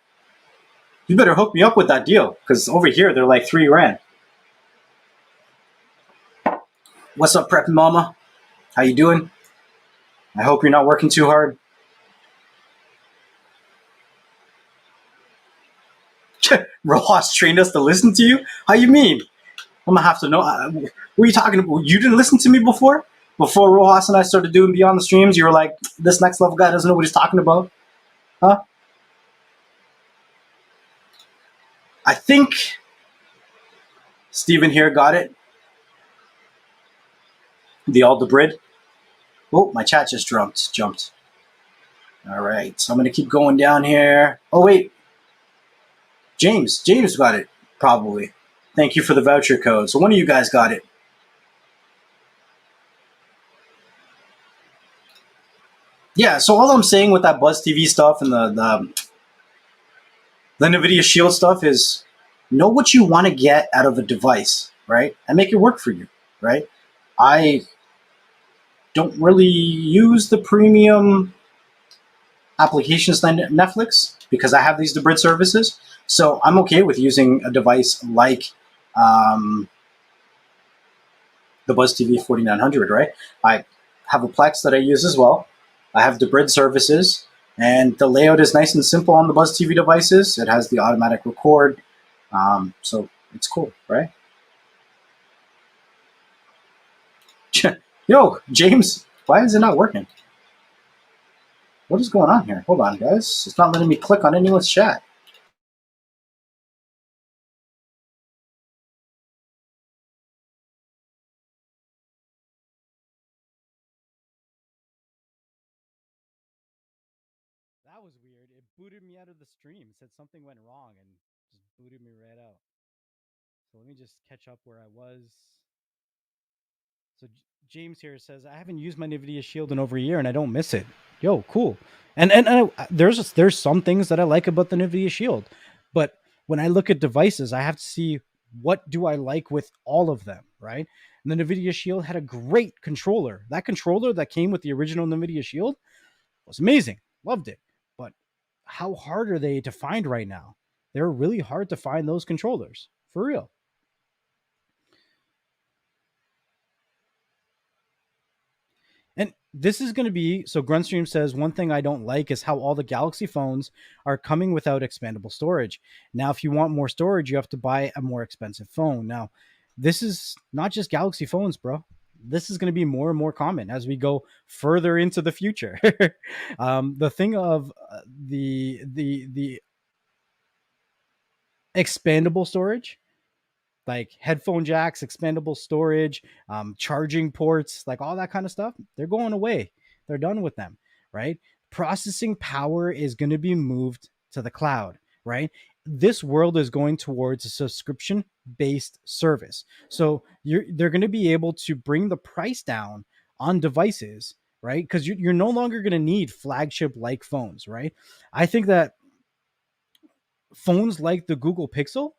You better hook me up with that deal, because over here they're like $3 grand. What's up, Prep Mama? How you doing? I hope you're not working too hard. Rojas trained us to listen to you? How you mean? I'm gonna have to know. What are you talking about? You didn't listen to me before? Before Rojas and I started doing Beyond the Streams, you were like, this next level guy doesn't know what he's talking about? Huh? I think Steven here got it. The all debrid. Oh, my chat just jumped. All right, so I'm gonna keep going down here. Oh wait, James got it probably. Thank you for the voucher code. So one of you guys got it. Yeah. So all I'm saying with that Buzz TV stuff and the NVIDIA Shield stuff is know what you want to get out of a device, right, and make it work for you, right? I don't really use the premium applications like Netflix because I have these debrid services. So I'm okay with using a device like the Buzz TV 4900, right? I have a Plex that I use as well. I have debrid services, and the layout is nice and simple on the Buzz TV devices. It has the automatic record, so it's cool, right? Yo, James, why is it not working? What is going on here? Hold on, guys. It's not letting me click on anyone's chat. That was weird. It booted me out of the stream. It said something went wrong and just booted me right out. So let me just catch up where I was. So James here says, I haven't used my NVIDIA Shield in over a year and I don't miss it. Yo, cool. And there's some things that I like about the NVIDIA Shield, but when I look at devices, I have to see what do I like with all of them, right? And the NVIDIA Shield had a great controller. That controller that came with the original NVIDIA Shield was amazing. Loved it. But how hard are they to find right now? They're really hard to find those controllers, for real. And this is going to be so. Grunstream says one thing I don't like is how all the Galaxy phones are coming without expandable storage. Now, if you want more storage, you have to buy a more expensive phone. Now, this is not just Galaxy phones, bro. This is going to be more and more common as we go further into the future. The thing of the expandable storage, like headphone jacks, expandable storage, charging ports, like all that kind of stuff, they're going away. They're done with them, right? Processing power is going to be moved to the cloud, right? This world is going towards a subscription based service. So they're going to be able to bring the price down on devices, right? Because you're no longer going to need flagship like phones, right? I think that phones like the Google Pixel,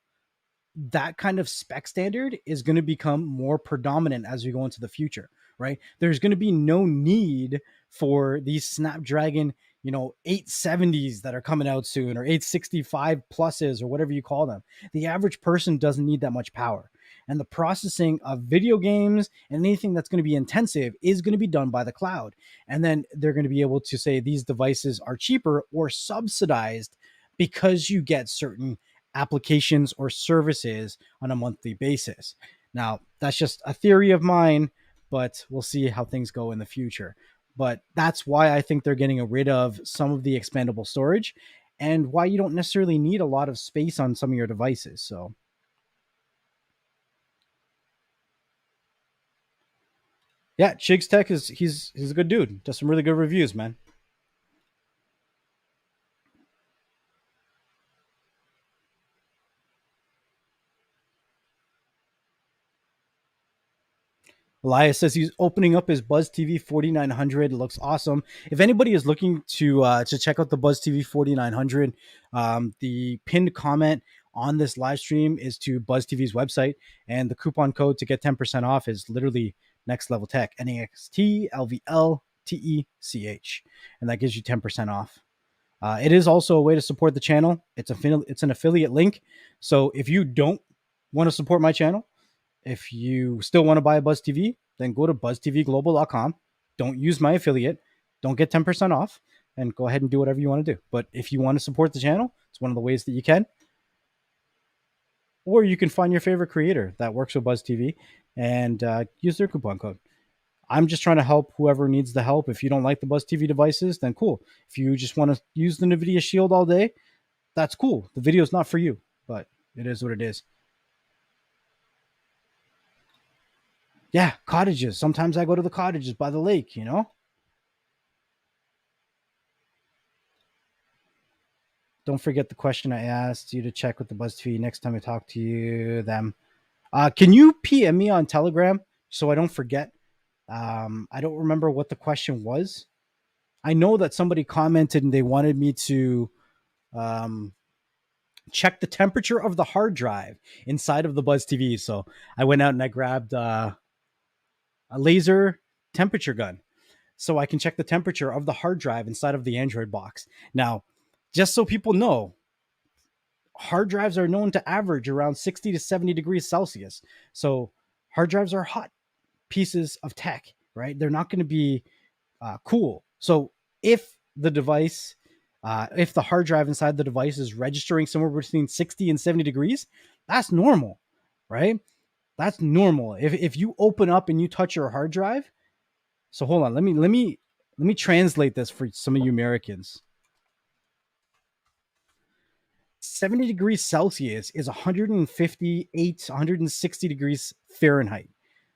that kind of spec standard is going to become more predominant as we go into the future, right? There's going to be no need for these Snapdragon, 870s that are coming out soon, or 865 pluses, or whatever you call them. The average person doesn't need that much power. And the processing of video games and anything that's going to be intensive is going to be done by the cloud. And then they're going to be able to say these devices are cheaper or subsidized because you get certain applications or services on a monthly basis. Now, that's just a theory of mine, but we'll see how things go in the future. But that's why I think they're getting rid of some of the expandable storage and why you don't necessarily need a lot of space on some of your devices. So, yeah, Chigs Tech he's a good dude. Does some really good reviews, man. Elias says he's opening up his Buzz TV 4900. It looks awesome. If anybody is looking to check out the Buzz TV 4900, the pinned comment on this live stream is to Buzz TV's website, and the coupon code to get 10% off is literally NxtLvLTech, NxtLvLTech, and that gives you 10% off. It is also a way to support the channel. It's an affiliate link. So if you don't want to support my channel, if you still want to buy a Buzz TV, then go to buzztvglobal.com. Don't use my affiliate. Don't get 10% off, and go ahead and do whatever you want to do. But if you want to support the channel, it's one of the ways that you can. Or you can find your favorite creator that works with Buzz TV and use their coupon code. I'm just trying to help whoever needs the help. If you don't like the Buzz TV devices, then cool. If you just want to use the NVIDIA Shield all day, that's cool. The video is not for you, but it is what it is. Yeah, cottages. Sometimes I go to the cottages by the lake, Don't forget the question I asked you to check with the BuzzFeed next time I talk to them. Can you PM me on Telegram so I don't forget? I don't remember what the question was. I know that somebody commented and they wanted me to check the temperature of the hard drive inside of the Buzz TV. So I went out and I grabbed a laser temperature gun so I can check the temperature of the hard drive inside of the Android box. Now, just so people know, hard drives are known to average around 60 to 70 degrees Celsius. So hard drives are hot pieces of tech, right? They're not going to be cool. So if the device, if the hard drive inside the device is registering somewhere between 60 and 70 degrees, that's normal, right? That's normal. If you open up and you touch your hard drive, so hold on, let me translate this for some of you Americans. 70 degrees Celsius is 158, 160 degrees Fahrenheit.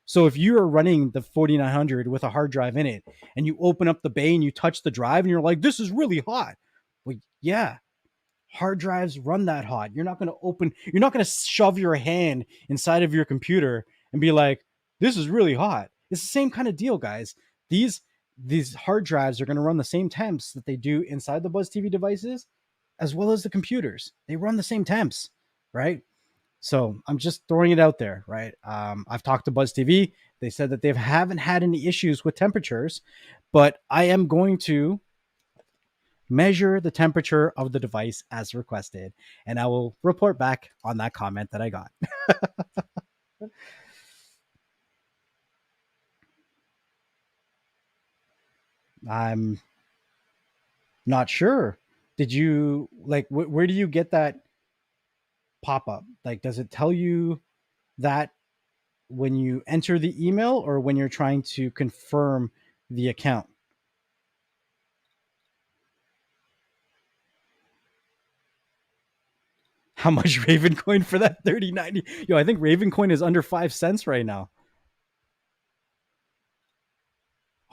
So if you are running the 4900 with a hard drive in it and you open up the bay and you touch the drive and you're like, this is really hot. Well, yeah, hard drives run that hot. You're not going to shove your hand inside of your computer and be like, this is really hot. It's the same kind of deal, guys. These hard drives are going to run the same temps that they do inside the Buzz TV devices as well as the computers. They run the same temps, right? So I'm just throwing it out there, right? I've talked to Buzz TV. They said that they haven't had any issues with temperatures, but I am going to measure the temperature of the device as requested, and I will report back on that comment that I got. I'm not sure. Did you like where do you get that pop up? Like, does it tell you that when you enter the email or when you're trying to confirm the account? How much Raven coin for that 3090? Yo, I think Raven coin is under 5 cents right now.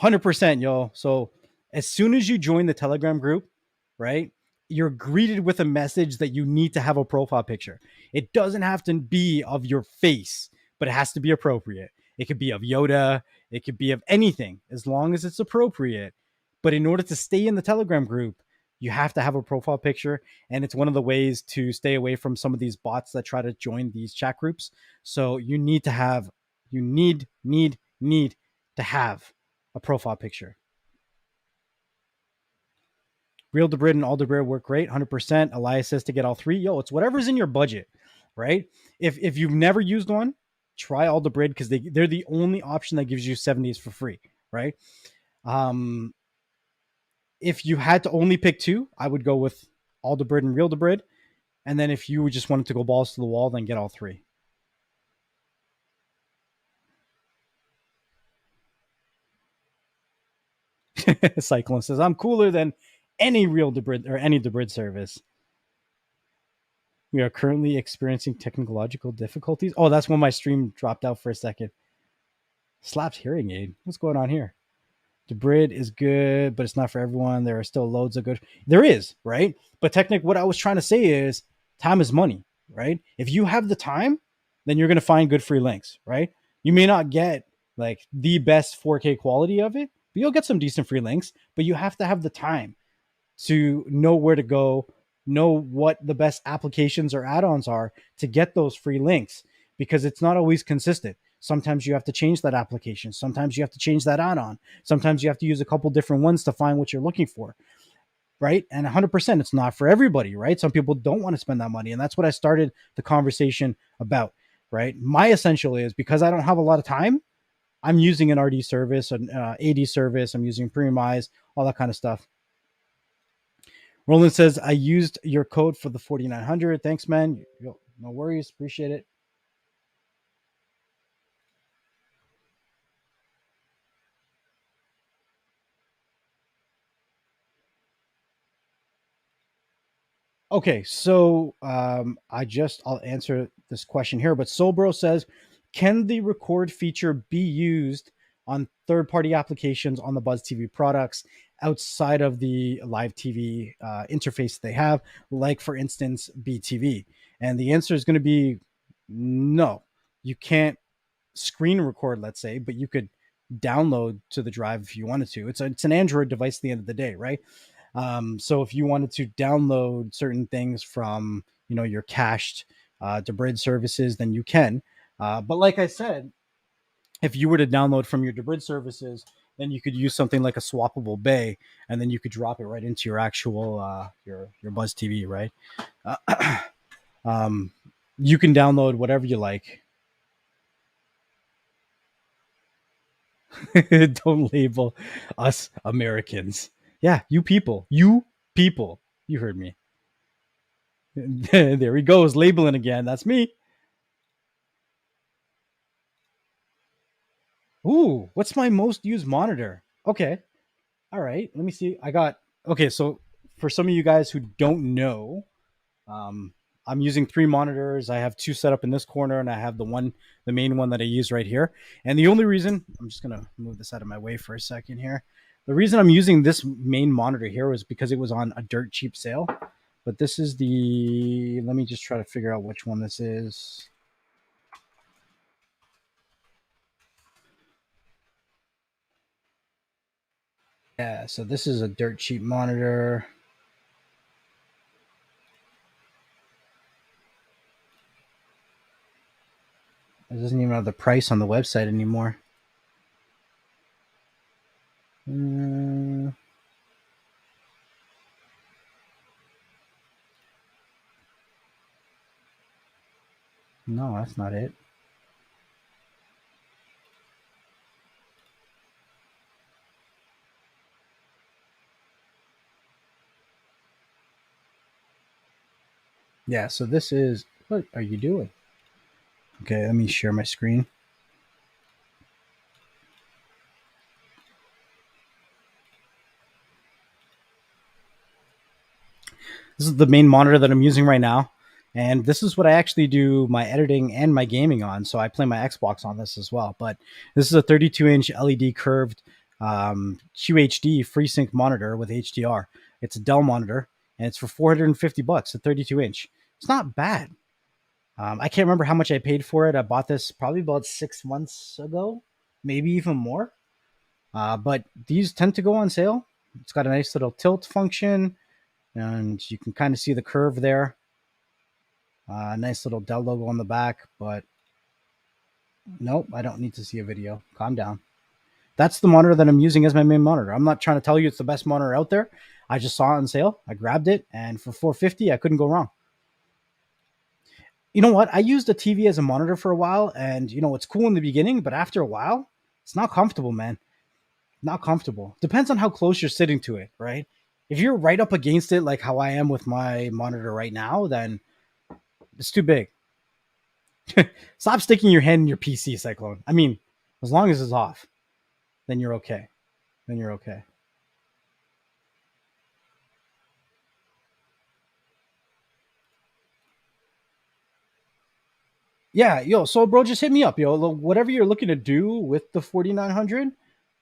100%, yo. So as soon as you join the Telegram group, right, you're greeted with a message that you need to have a profile picture. It doesn't have to be of your face, but it has to be appropriate. It could be of Yoda, it could be of anything as long as it's appropriate. But in order to stay in the Telegram group, you have to have a profile picture. And it's one of the ways to stay away from some of these bots that try to join these chat groups. So you need to have a profile picture. Real Debrid and Aldebrid work great, 100%. Elias says to get all three. Yo, it's whatever's in your budget, right? If you've never used one, try Aldebrid because they're the only option that gives you 7 days for free, right? If you had to only pick two, I would go with Aldebrid and Real Debrid. And then if you just wanted to go balls to the wall, then get all three. Cyclone says, I'm cooler than any Real Debrid or any Debrid service. We are currently experiencing technological difficulties. Oh, that's when my stream dropped out for a second. Slaps hearing aid. What's going on here? Debrid is good, but it's not for everyone. There are still loads of good. There is, right? But technically, what I was trying to say is time is money, right? If you have the time, then you're going to find good free links, right? You may not get like the best 4K quality of it, but you'll get some decent free links. But you have to have the time to know where to go, know what the best applications or add-ons are to get those free links because it's not always consistent. Sometimes you have to change that application. Sometimes you have to change that add-on. Sometimes you have to use a couple different ones to find what you're looking for, right? And 100%, it's not for everybody, right? Some people don't want to spend that money. And that's what I started the conversation about, right? My essential is because I don't have a lot of time, I'm using an RD service, an AD service. I'm using Premiumize, all that kind of stuff. Roland says, I used your code for the 4900. Thanks, man. No worries. Appreciate it. Okay, so I'll answer this question here. But Sobro says, can the record feature be used on third-party applications on the Buzz TV products outside of the live TV interface they have, like for instance BTV? And the answer is going to be no. You can't screen record, let's say, but you could download to the drive if you wanted to. It's an Android device at the end of the day, right? So if you wanted to download certain things from your cached Debrid services, then you can. But like I said, if you were to download from your Debrid services, then you could use something like a swappable bay, and then you could drop it right into your actual your Buzz TV, right? You can download whatever you like. Don't label us Americans. Yeah, you people. You people. You heard me. There he goes, labeling again. That's me. Ooh, what's my most used monitor? Okay. All right. Let me see. Okay. So for some of you guys who don't know, um, I'm using three monitors. I have two set up in this corner, and I have the main one that I use right here. And the only reason I'm just gonna move this out of my way for a second here. The reason I'm using this main monitor here was because it was on a dirt cheap sale. But this is the. Let me just try to figure out which one this is. Yeah, so this is a dirt cheap monitor. It doesn't even have the price on the website anymore. Uh, no, that's not it. Yeah, so this is. What are you doing? Okay, let me share my screen. This is the main monitor that I'm using right now. And this is what I actually do my editing and my gaming on. So I play my Xbox on this as well. But this is a 32-inch LED curved QHD FreeSync monitor with HDR. It's a Dell monitor, and it's for $450, a 32-inch. It's not bad. I can't remember how much I paid for it. I bought this probably about 6 months ago, maybe even more. But these tend to go on sale. It's got a nice little tilt function, and you can kind of see the curve there. Nice little Dell logo on the back, but nope, I don't need to see a video. Calm down. That's the monitor that I'm using as my main monitor. I'm not trying to tell you it's the best monitor out there. I just saw it on sale. I grabbed it, and for $450, I couldn't go wrong. You know what? I used a TV as a monitor for a while, and it's cool in the beginning, but after a while, it's not comfortable, man. Not comfortable. Depends on how close you're sitting to it, right? If you're right up against it, like how I am with my monitor right now, then it's too big. Stop sticking your hand in your PC, Cyclone. I mean, as long as it's off, then you're okay. Then you're okay. Yeah, yo, so bro, just hit me up, yo. Whatever you're looking to do with the 4900,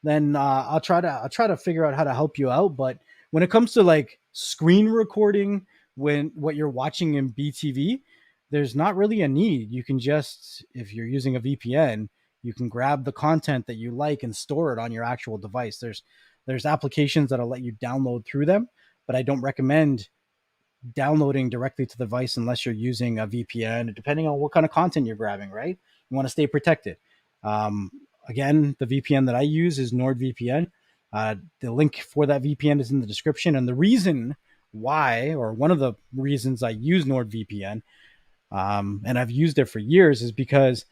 then I'll try to figure out how to help you out. But when it comes to like screen recording, when what you're watching in BTV, there's not really a need. You can just, if you're using a VPN, you can grab the content that you like and store it on your actual device. There's applications that'll let you download through them, but I don't recommend downloading directly to the device unless you're using a VPN, depending on what kind of content you're grabbing, right? You want to stay protected. Um, Again, the VPN that I use is NordVPN. The link for that VPN is in the description. And the reason why, or one of the reasons I use NordVPN, and I've used it for years, is because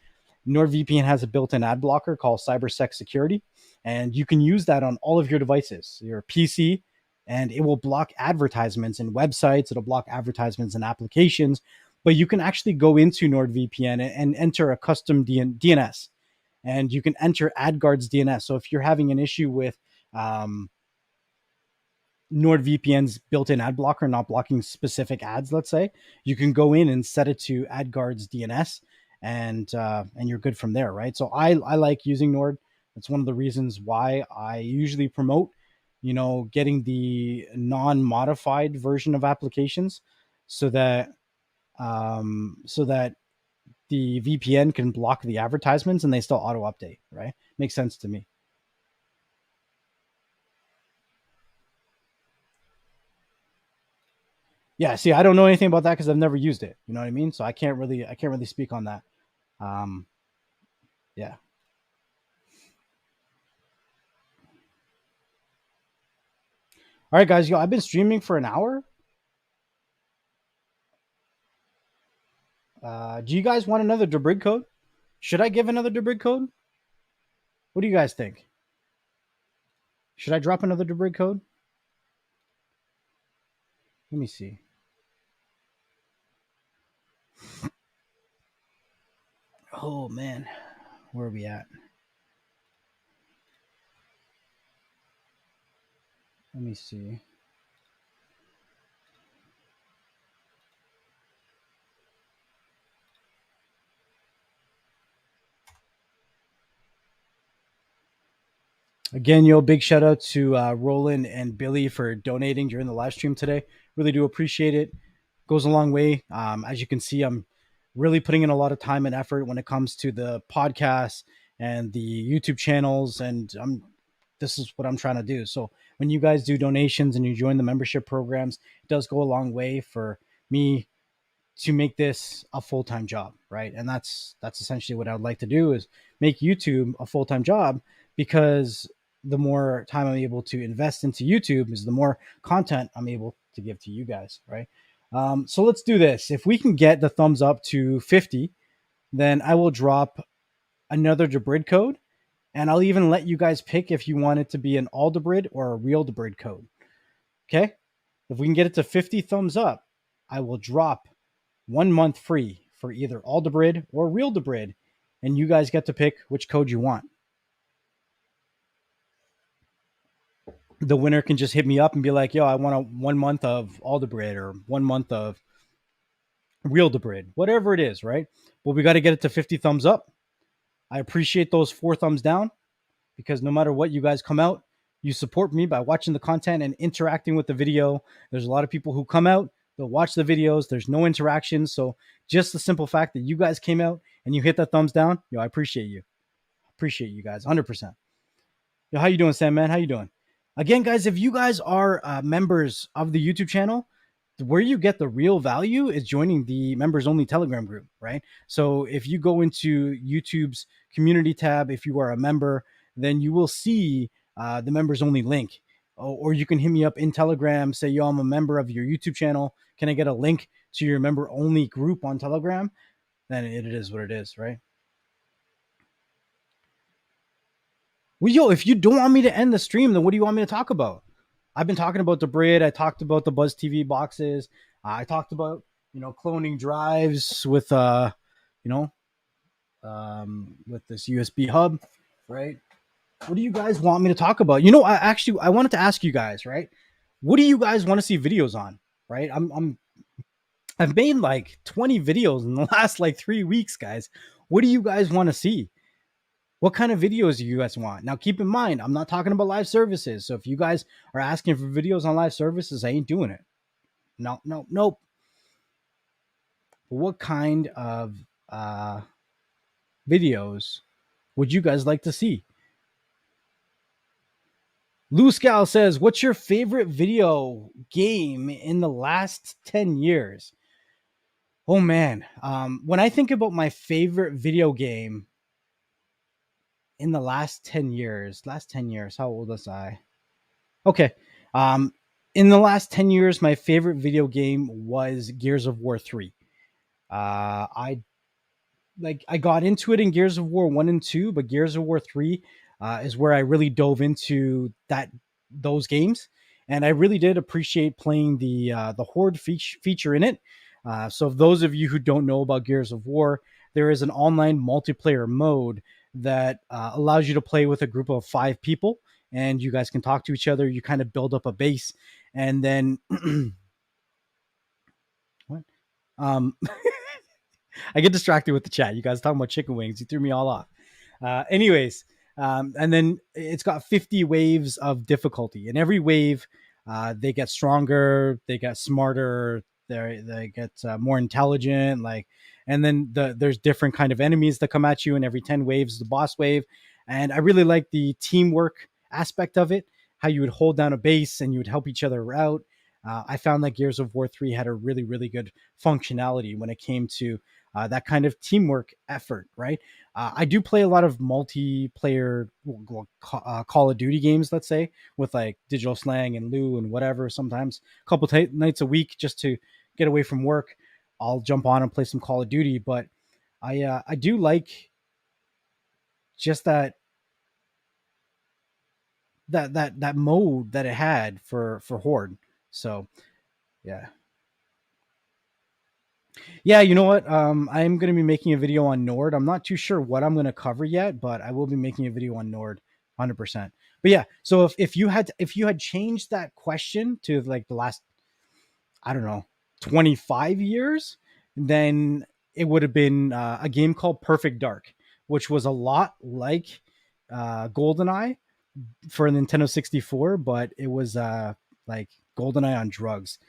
NordVPN has a built-in ad blocker called CyberSec Security, and you can use that on all of your devices, your PC, and it will block advertisements in websites. It'll block advertisements in applications, but you can actually go into NordVPN and enter a custom DNS, and you can enter AdGuard's DNS. So if you're having an issue with um, NordVPN's built-in ad blocker not blocking specific ads, let's say, you can go in and set it to AdGuard's DNS, and you're good from there, right? So I like using Nord. That's one of the reasons why I usually promote, getting the non-modified version of applications, so that so that the VPN can block the advertisements and they still auto update, right? Makes sense to me. Yeah, see, I don't know anything about that because I've never used it. You know what I mean? So I can't really speak on that. Um, yeah. All right, guys. Yo, I've been streaming for an hour. Do you guys want another Debrig code? Should I give another Debrig code? What do you guys think? Should I drop another Debrig code? Let me see. Oh man, where are we at? Let me see. Again, big shout out to Roland and Billy for donating during the live stream today. Really do appreciate it. Goes a long way. As you can see, I'm really putting in a lot of time and effort when it comes to the podcast and the YouTube channels, and this is what I'm trying to do. So when you guys do donations and you join the membership programs, it does go a long way for me to make this a full-time job, right? And that's essentially what I would like to do, is make YouTube a full-time job, because the more time I'm able to invest into YouTube is the more content I'm able to give to you guys, right? So let's do this. If we can get the thumbs up to 50, then I will drop another Debrid code, and I'll even let you guys pick if you want it to be an all Debrid or a real Debrid code. Okay? If we can get it to 50 thumbs up, I will drop 1 month free for either all Debrid or real Debrid, and you guys get to pick which code you want. The winner can just hit me up and be like, yo, I want a 1 month of all Debrid or 1 month of real Debrid, whatever it is, right? But we got to get it to 50 thumbs up. I appreciate those 4 thumbs down, because no matter what, you guys come out, you support me by watching the content and interacting with the video. There's a lot of people who come out, they'll watch the videos, there's no interaction. So just the simple fact that you guys came out and you hit that thumbs down, I appreciate you. Appreciate you guys 100%. Yo, how you doing, Sam, man? How you doing? Again, guys, if you guys are members of the YouTube channel, where you get the real value is joining the members only Telegram group, right? So if you go into YouTube's community tab, if you are a member, then you will see the members only link. Or you can hit me up in Telegram, say, yo, I'm a member of your YouTube channel. Can I get a link to your member only group on Telegram? Then it is what it is, right? Well, yo, if you don't want me to end the stream, then what do you want me to talk about? I've been talking about the Brid. I talked about the Buzz TV boxes. I talked about, cloning drives with, with this USB hub, right? What do you guys want me to talk about? I wanted to ask you guys, right? What do you guys want to see videos on, right? I've made like 20 videos in the last like 3 weeks, guys. What do you guys want to see? What kind of videos do you guys want? Now, keep in mind, I'm not talking about live services. So if you guys are asking for videos on live services, I ain't doing it. No, nope. What kind of videos would you guys like to see? Lou Scal says, what's your favorite video game in the last 10 years? Oh, man. When I think about my favorite video game in the last 10 years, how old was I? Okay. In the last 10 years, my favorite video game was Gears of War 3. I got into it in Gears of War 1 and 2, but Gears of War 3 is where I really dove into those games. And I really did appreciate playing the Horde feature in it. So those of you who don't know about Gears of War, there is an online multiplayer mode that allows you to play with a group of 5 people, and you guys can talk to each other. You kind of build up a base, and then what? I get distracted with the chat. You guys talking about chicken wings. You threw me all off. Anyways, and then it's got 50 waves of difficulty, and every wave they get stronger, they get smarter, they get more intelligent. And then there's different kind of enemies that come at you, and every 10 waves is the boss wave. And I really like the teamwork aspect of it, how you would hold down a base and you would help each other out. I found that Gears of War 3 had a really, really good functionality when it came to that kind of teamwork effort, right? I do play a lot of multiplayer Call of Duty games, let's say, with like Digital Slang and Lou and whatever. Sometimes a couple nights a week just to get away from work, I'll jump on and play some Call of Duty. But I do like just that mode that it had for Horde. So yeah. Yeah, you know what? I'm going to be making a video on Nord. I'm not too sure what I'm going to cover yet, but I will be making a video on Nord 100%. But yeah, so if you had changed that question to like the last, I don't know, 25 years, then it would have been a game called Perfect Dark, which was a lot like GoldenEye for Nintendo 64, but it was like GoldenEye on drugs.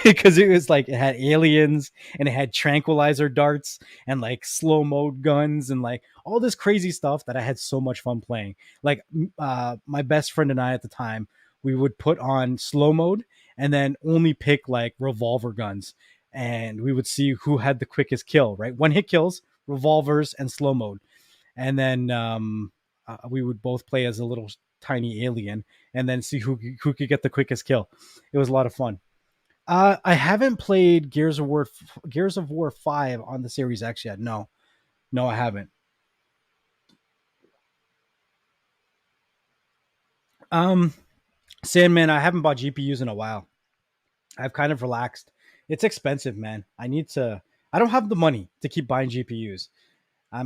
Because it was like it had aliens and it had tranquilizer darts and like slow mode guns and like all this crazy stuff that I had so much fun playing. Like my best friend and I at the time, we would put on slow mode and then only pick like revolver guns, and we would see who had the quickest kill. Right, one hit kills, revolvers, and slow mode, and then we would both play as a little tiny alien and then see who could get the quickest kill. It was a lot of fun. I haven't played Gears of War 5 on the Series X yet. No, no, I haven't. Um, Sandman, I haven't bought GPUs in a while. I've kind of relaxed. It's expensive, man. I need to. I don't have the money to keep buying GPUs. I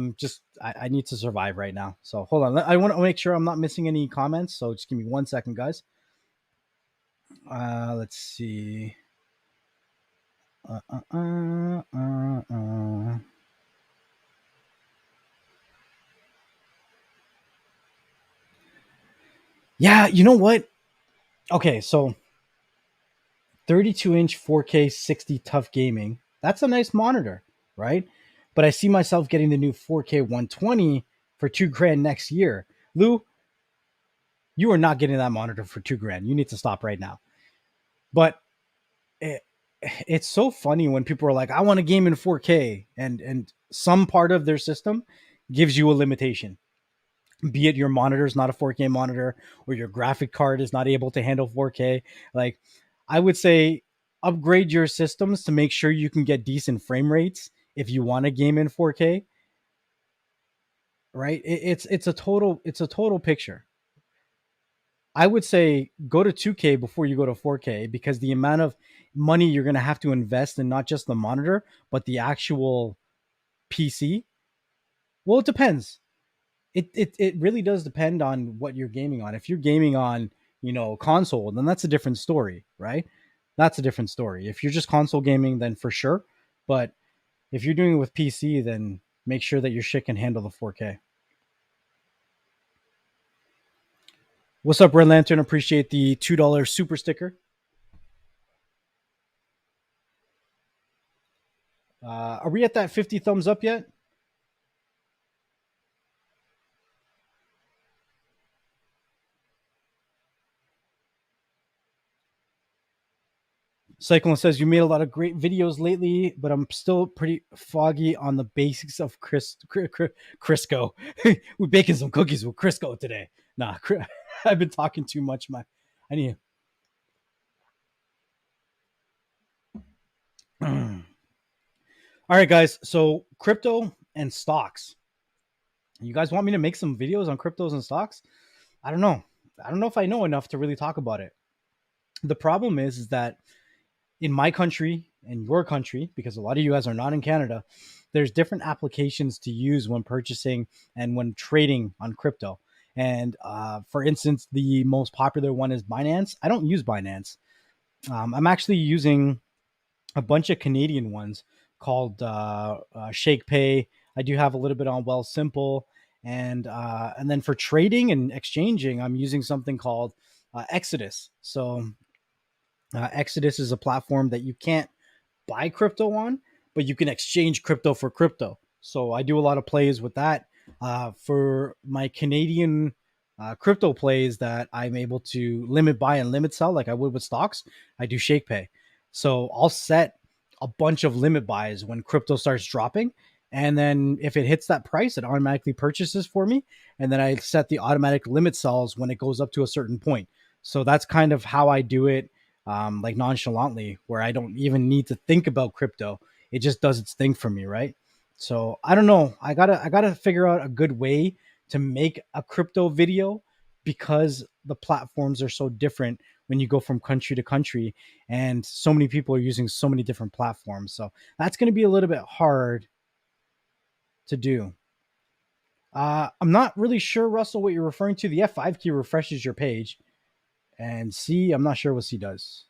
need to survive right now. So hold on. I want to make sure I'm not missing any comments. So just give me 1 second, guys. Let's see. Uh, uh, uh, uh, uh. Yeah, you know what? Okay, so 32-inch 4K 60 tough gaming. That's a nice monitor, right? But I see myself getting the new 4K 120 for 2 grand next year. Lou, you are not getting that monitor for 2 grand. You need to stop right now. But it, it's so funny when people are like, I want a game in 4K, and some part of their system gives you a limitation. Be it your monitor is not a 4K monitor or your graphic card is not able to handle 4K. Like, I would say upgrade your systems to make sure you can get decent frame rates if you want a game in 4K, right? It's a total picture. I would say go to 2K before you go to 4K, because the amount of money you're going to have to invest in not just the monitor but the actual PC. Well, it depends. It really does depend on what you're gaming on. If you're gaming on, console, then that's a different story, right? That's a different story. If you're just console gaming, then for sure. But if you're doing it with PC, then make sure that your shit can handle the 4K. What's up, Red Lantern? Appreciate the $2 super sticker. Are we at that 50 thumbs up yet? Cyclone says you made a lot of great videos lately, but I'm still pretty foggy on the basics of Crisco. We're baking some cookies with Crisco today. Nah, I've been talking too much. I need. All right, guys. So crypto and stocks. You guys want me to make some videos on cryptos and stocks? I don't know. I don't know if I know enough to really talk about it. The problem is that in my country and your country, because a lot of you guys are not in Canada, there's different applications to use when purchasing and when trading on crypto. And for instance, the most popular one is Binance. I don't use Binance. I'm actually using a bunch of Canadian ones called ShakePay. I do have a little bit on Simple, and then for trading and exchanging, I'm using something called Exodus. So Exodus is a platform that you can't buy crypto on, but you can exchange crypto for crypto. So I do a lot of plays with that. For my Canadian crypto plays that I'm able to limit buy and limit sell like I would with stocks, I do ShakePay. So I'll set a bunch of limit buys when crypto starts dropping. And then if it hits that price, it automatically purchases for me. And then I set the automatic limit sells when it goes up to a certain point. So that's kind of how I do it, like nonchalantly, where I don't even need to think about crypto. It just does its thing for me, right? So I don't know. I gotta figure out a good way to make a crypto video, because the platforms are so different when you go from country to country, and so many people are using so many different platforms. So that's going to be a little bit hard to do. I'm not really sure, Russell, what you're referring to. The F5 key refreshes your page, and C, I'm not sure what C does.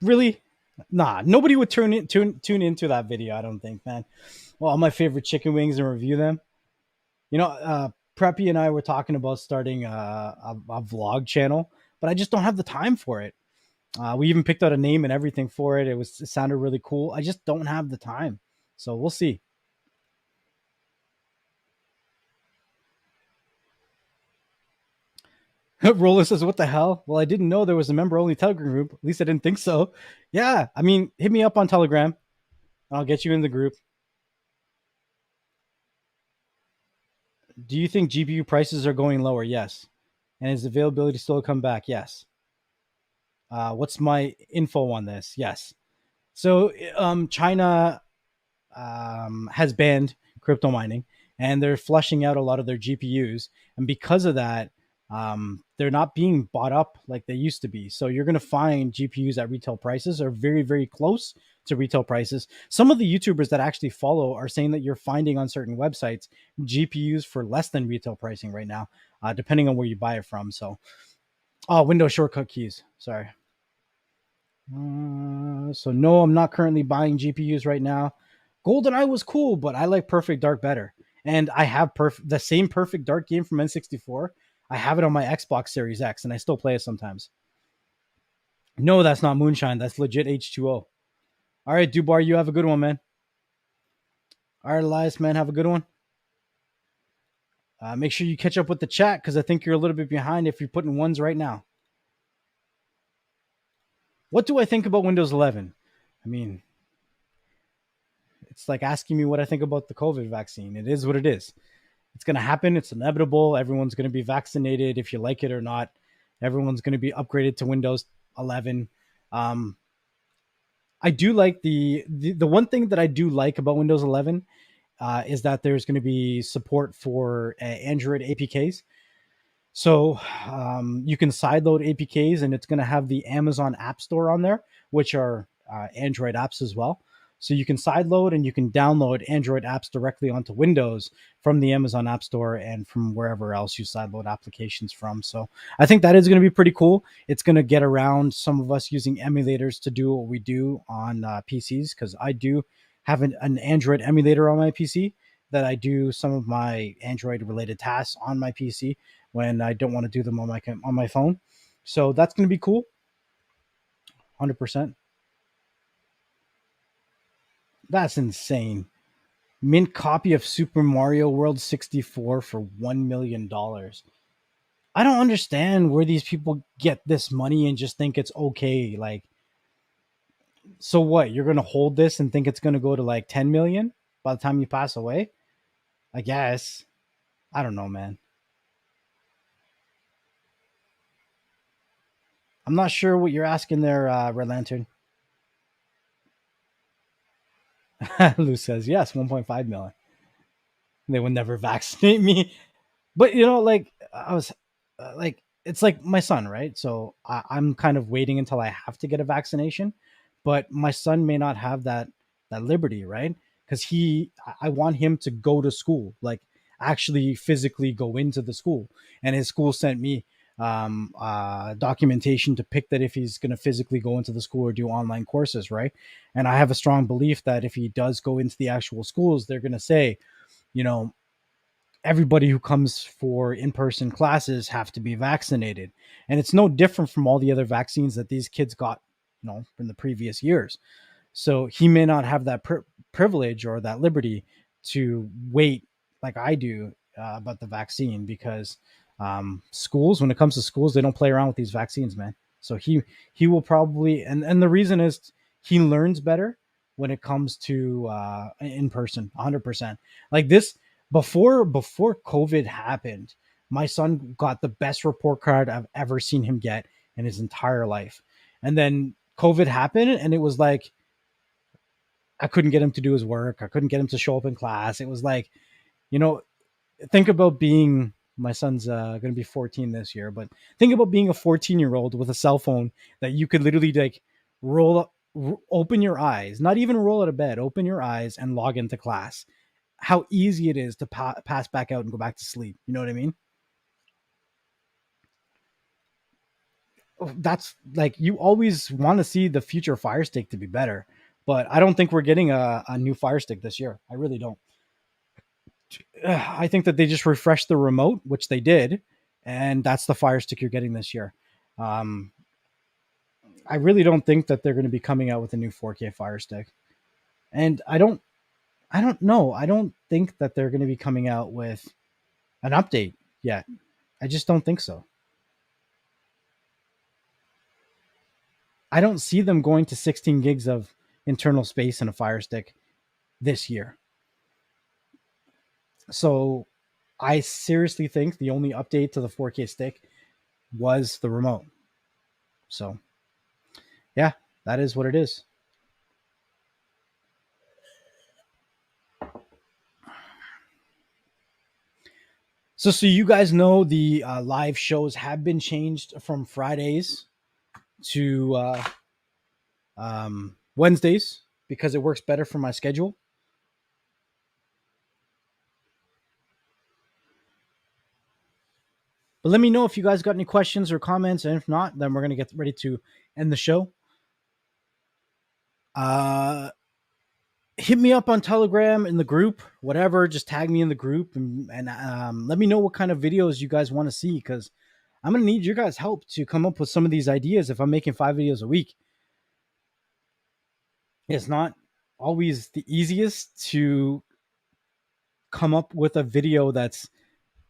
Really? Nah, nobody would tune into that video. I don't think, man. Well, all my favorite chicken wings and review them. You know, Preppy and I were talking about starting a vlog channel, but I just don't have the time for it. We even picked out a name and everything for it. It sounded really cool. I just don't have the time, so we'll see. Roland says, "What the hell?" Well, I didn't know there was a member-only Telegram group. At least I didn't think so. Yeah, I mean, hit me up on Telegram. I'll get you in the group. Do you think GPU prices are going lower? Yes. And is availability still come back? Yes. What's my info on this? Yes. So, China has banned crypto mining, and they're flushing out a lot of their GPUs, and because of that, they're not being bought up like they used to be. So you're going to find GPUs at retail prices are very, very close to retail prices. Some of the YouTubers that actually follow are saying that you're finding on certain websites GPUs for less than retail pricing right now, depending on where you buy it from. So, oh, Windows shortcut keys. Sorry. So no, I'm not currently buying GPUs right now. GoldenEye was cool, but I like Perfect Dark better. And I have the same Perfect Dark game from N64. I have it on my Xbox Series X, and I still play it sometimes. No, that's not moonshine. That's legit H2O. All right, Dubar, you have a good one, man. All right, Elias, man, have a good one. Make sure you catch up with the chat because I think you're a little bit behind if you're putting ones right now. What do I think about Windows 11? I mean, it's like asking me what I think about the COVID vaccine. It is what it is. It's going to happen. It's inevitable. Everyone's going to be vaccinated if you like it or not. Everyone's going to be upgraded to Windows 11. I do like the one thing that I do like about Windows 11 is that there's going to be support for Android APKs. So you can sideload APKs, and it's going to have the Amazon App Store on there, which are Android apps as well. So you can sideload and you can download Android apps directly onto Windows from the Amazon App Store and from wherever else you sideload applications from. So I think that is going to be pretty cool. It's going to get around some of us using emulators to do what we do on PCs, because I do have an Android emulator on my PC that I do some of my Android related tasks on my PC when I don't want to do them on my phone. So that's going to be cool. 100%. That's insane. Mint copy of Super Mario World 64 for $1 million. I don't understand where these people get this money and just think it's okay. Like, so what? You're going to hold this and think it's going to go to like 10 million by the time you pass away? I guess. I don't know, man. I'm not sure what you're asking there, Red Lantern. Lou says, yes, 1.5 million. They would never vaccinate me. But, you know, like, I was like, it's like my son, right? So I'm kind of waiting until I have to get a vaccination, but my son may not have that liberty, right? Because I want him to go to school, like actually physically go into the school. And his school sent me documentation to pick that if he's going to physically go into the school or do online courses, right? And I have a strong belief that if he does go into the actual schools, they're going to say, you know, everybody who comes for in-person classes have to be vaccinated. And it's no different from all the other vaccines that these kids got, you know, from the previous years. So he may not have that privilege or that liberty to wait like I do about the vaccine, because schools, when it comes to schools, they don't play around with these vaccines, man. So he will probably, and the reason is he learns better when it comes to in person, 100%. Like this, before COVID happened, my son got the best report card I've ever seen him get in his entire life. And then COVID happened, and it was like I couldn't get him to do his work. I couldn't get him to show up in class. It was like, you know, think about being, my son's going to be 14 this year, but think about being a 14-year-old with a cell phone that you could literally like roll up, open your eyes, not even roll out of bed, open your eyes and log into class. How easy it is to pass back out and go back to sleep. You know what I mean? That's like, you always want to see the future Fire Stick to be better, but I don't think we're getting a new Fire Stick this year. I really don't. I think that they just refreshed the remote, which they did, and that's the Fire Stick you're getting this year. Um, I really don't think that they're going to be coming out with a new 4K Fire Stick, and I don't know. I don't think that they're going to be coming out with an update yet. I just don't think so. I don't see them going to 16 gigs of internal space in a Fire Stick this year. So I seriously think the only update to the 4K stick was the remote. So yeah, that is what it is. So you guys know the live shows have been changed from Fridays to Wednesdays because it works better for my schedule. But let me know if you guys got any questions or comments, and if not, then we're gonna get ready to end the show. Hit me up on Telegram in the group, whatever. Just tag me in the group and let me know what kind of videos you guys want to see, because I'm gonna need your guys' help to come up with some of these ideas. If I'm making 5 videos a week, it's not always the easiest to come up with a video that's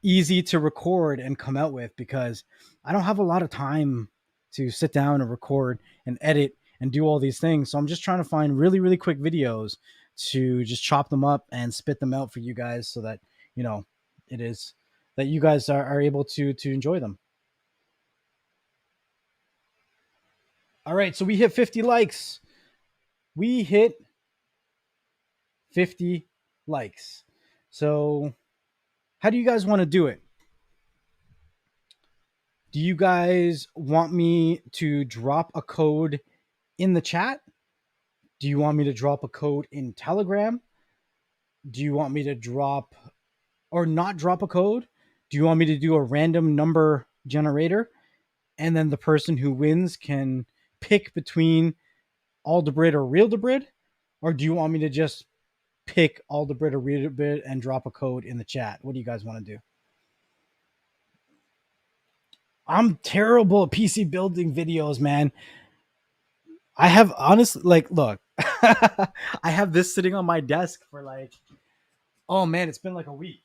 easy to record and come out with, because I don't have a lot of time to sit down and record and edit and do all these things. So I'm just trying to find really, really quick videos to just chop them up and spit them out for you guys, so that, you know, it is that you guys are able to enjoy them. All right, so we hit 50 likes. We hit 50 likes. So how do you guys want to do it? Do you guys want me to drop a code in the chat? Do you want me to drop a code in Telegram? Do you want me to drop or not drop a code? Do you want me to do a random number generator, and then the person who wins can pick between Aldebrid or Real Debrid? Or do you want me to just pick Aldebrid or Real Debrid and drop a code in the chat? What do you guys want to do? I'm terrible at PC building videos, man. I have honestly, like, look, I have this sitting on my desk for like, oh man, it's been like a week.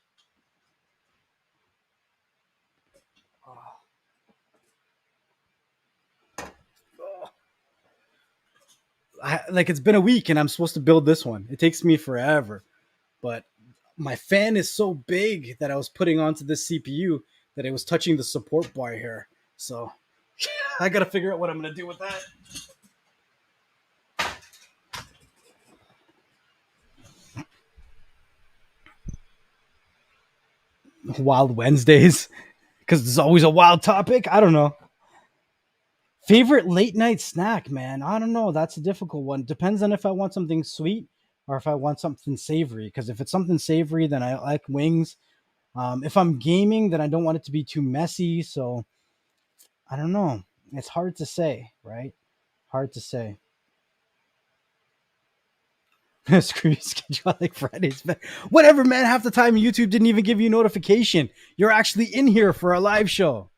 Like, it's been a week and I'm supposed to build this one. It takes me forever, but my fan is so big that I was putting onto this CPU that it was touching the support bar here. So I got to figure out what I'm going to do with that. Wild Wednesdays, because there's always a wild topic. I don't know. Favorite late night snack, man. I don't know. That's a difficult one. Depends on if I want something sweet or if I want something savory. Because if it's something savory, then I like wings. If I'm gaming, then I don't want it to be too messy. So I don't know. It's hard to say, right? Hard to say. Screw your schedule. I like Fridays, man. Whatever, man. Half the time, YouTube didn't even give you a notification. You're actually in here for a live show.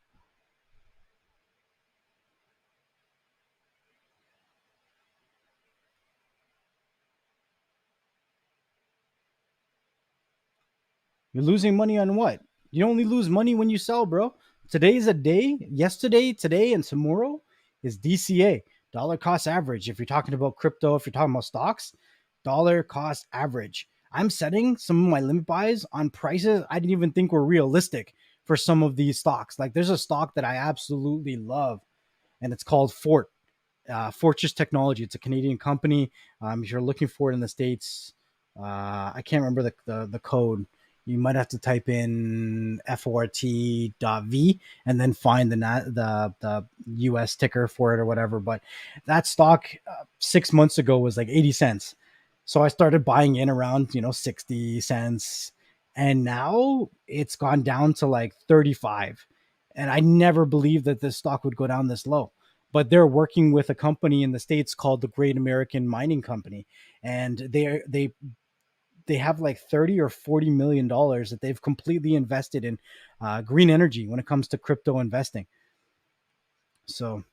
You're losing money on what? You only lose money when you sell, bro. Today's a day. Yesterday, today, and tomorrow is DCA, dollar cost average. If you're talking about crypto, if you're talking about stocks, dollar cost average. I'm setting some of my limit buys on prices I didn't even think were realistic for some of these stocks. Like, there's a stock that I absolutely love, and it's called Fortress Technology. It's a Canadian company. If you're looking for it in the States, I can't remember the code. You might have to type in FORT.V and then find the US ticker for it or whatever. But that stock 6 months ago was like 80 cents. So I started buying in around, 60 cents. And now it's gone down to like 35. And I never believed that this stock would go down this low. But they're working with a company in the States called the Great American Mining Company. And they have like 30 or 40 million dollars that they've completely invested in green energy when it comes to crypto investing. So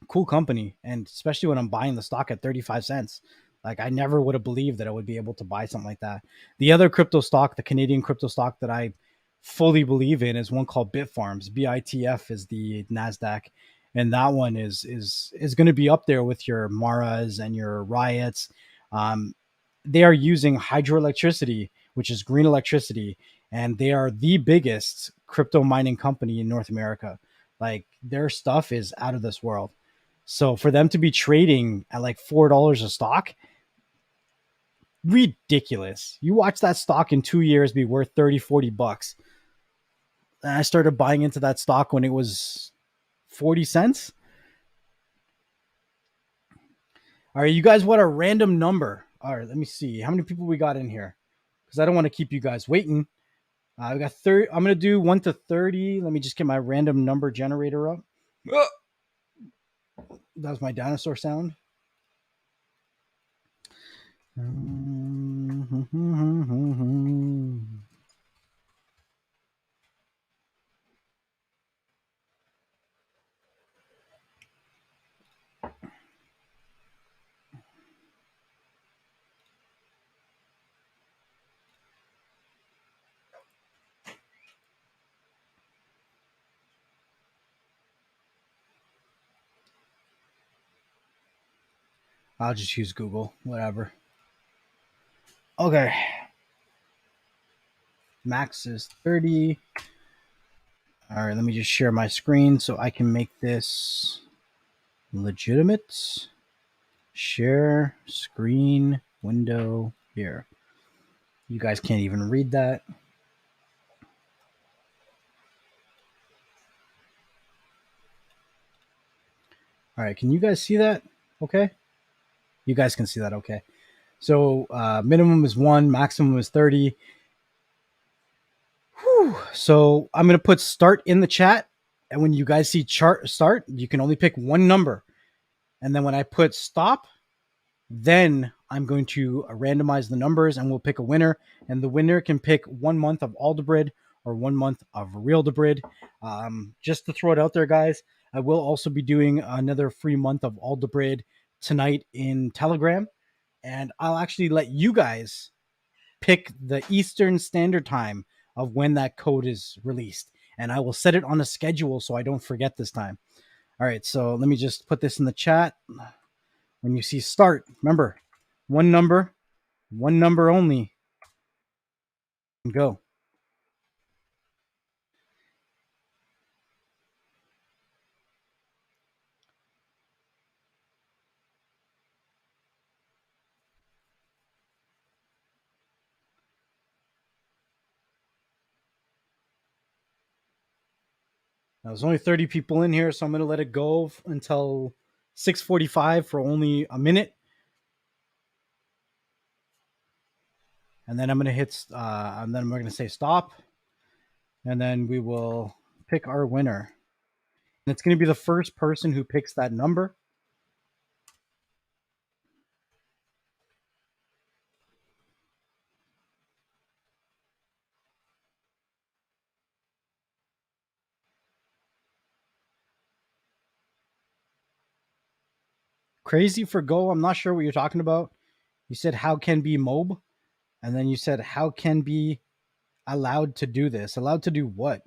cool company, and especially when I'm buying the stock at 35 cents. Like I never would have believed that I would be able to buy something like that. The other crypto stock, the Canadian crypto stock that I fully believe in, is one called Bitfarms. BITF is the Nasdaq, and that one is going to be up there with your Maras and your Riots. Um, they are using hydroelectricity, which is green electricity, and they are the biggest crypto mining company in North America. Like their stuff is out of this world. So for them to be trading at like $4 a stock, ridiculous. You watch that stock in 2 years be worth 30, $40. And I started buying into that stock when it was 40 cents. All right, you guys want a random number? All right, let me see. How many people we got in here? Because I don't want to keep you guys waiting. We got 30. I'm going to do 1 to 30. Let me just get my random number generator up. That was my dinosaur sound. I'll just use Google, whatever. Okay. Max is 30. All right, let me just share my screen so I can make this legitimate. Share screen window here. You guys can't even read that. All right, can you guys see that? Okay. You guys can see that. Okay. So minimum is 1, maximum is 30. Whew. So I'm going to put start in the chat. And when you guys see chart start, you can only pick one number. And then when I put stop, then I'm going to randomize the numbers and we'll pick a winner. And the winner can pick 1 month of Aldebrid or 1 month of Real Debrid. Just to throw it out there, guys, I will also be doing another free month of Aldebrid tonight in Telegram. And I'll actually let you guys pick the Eastern Standard Time of when that code is released. And I will set it on a schedule so I don't forget this time. All right, so let me just put this in the chat. When you see start, remember, one number only, and go. Now, there's only 30 people in here, so I'm going to let it go until 6:45 for only a minute. And then I'm going to hit, and then we're going to say stop. And then we will pick our winner. And it's going to be the first person who picks that number. Crazy for Go. I'm not sure what you're talking about. You said how can be mob, and then you said how can be allowed to do this. Allowed to do what?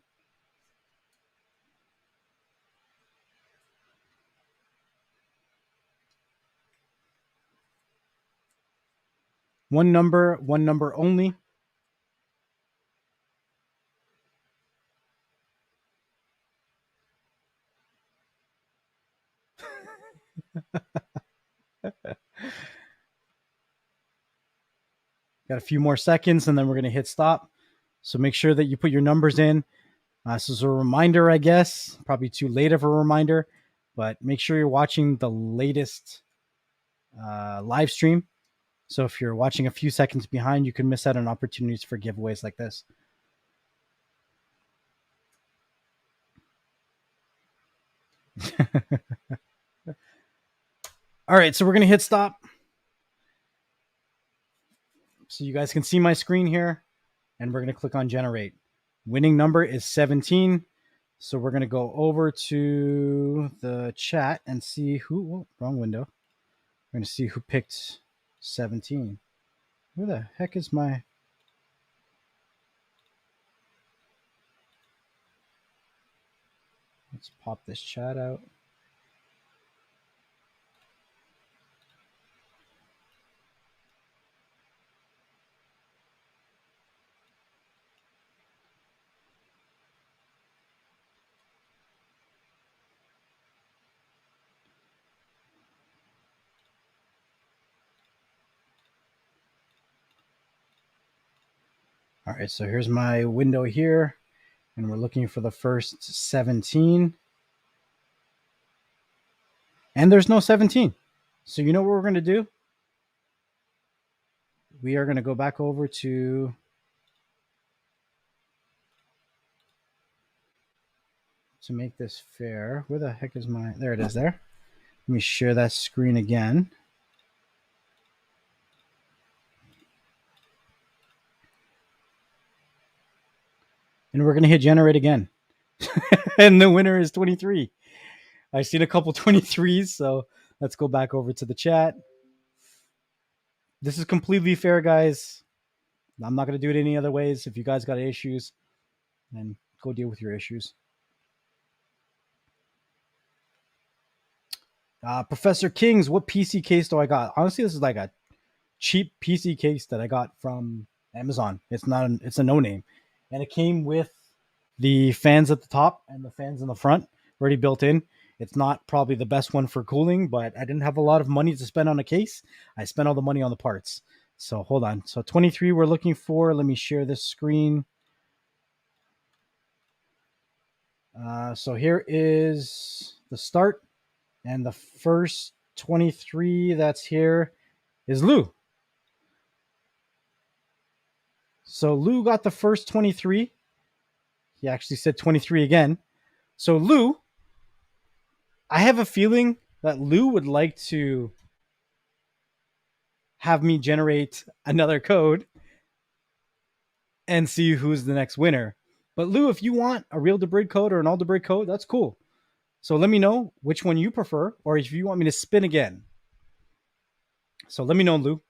One number only. Got a few more seconds, and then we're going to hit stop. So make sure that you put your numbers in. This is a reminder, I guess. Probably too late of a reminder, but make sure you're watching the latest live stream. So if you're watching a few seconds behind, you can miss out on opportunities for giveaways like this. All right, so we're going to hit stop. So you guys can see my screen here, and we're going to click on generate. Winning number is 17. So we're going to go over to the chat and see who, oh, wrong window. We're going to see who picked 17. Where the heck is my... Let's pop this chat out. All right, so here's my window here, and we're looking for the first 17. And there's no 17. So you know what we're going to do? We are going to go back over to make this fair. Where the heck is my... There it is there. Let me share that screen again. And we're going to hit generate again. And the winner is 23. I've seen a couple 23s, so let's go back over to the chat. This is completely fair, guys. I'm not going to do it any other ways. If you guys got issues, then go deal with your issues. Professor Kings, what PC case do I got? Honestly, this is like a cheap PC case that I got from Amazon. It's a no-name. And it came with the fans at the top and the fans in the front already built in. It's not probably the best one for cooling, but I didn't have a lot of money to spend on a case. I spent all the money on the parts. So hold on. So 23 we're looking for. Let me share this screen. So here is the start. And the first 23 that's here is Lou. So Lou got the first 23. He actually said 23 again. So Lou, I have a feeling that Lou would like to have me generate another code and see who's the next winner. But Lou, if you want a real Debrid code or an all Debrid code, that's cool. So let me know which one you prefer, or if you want me to spin again. So let me know, Lou.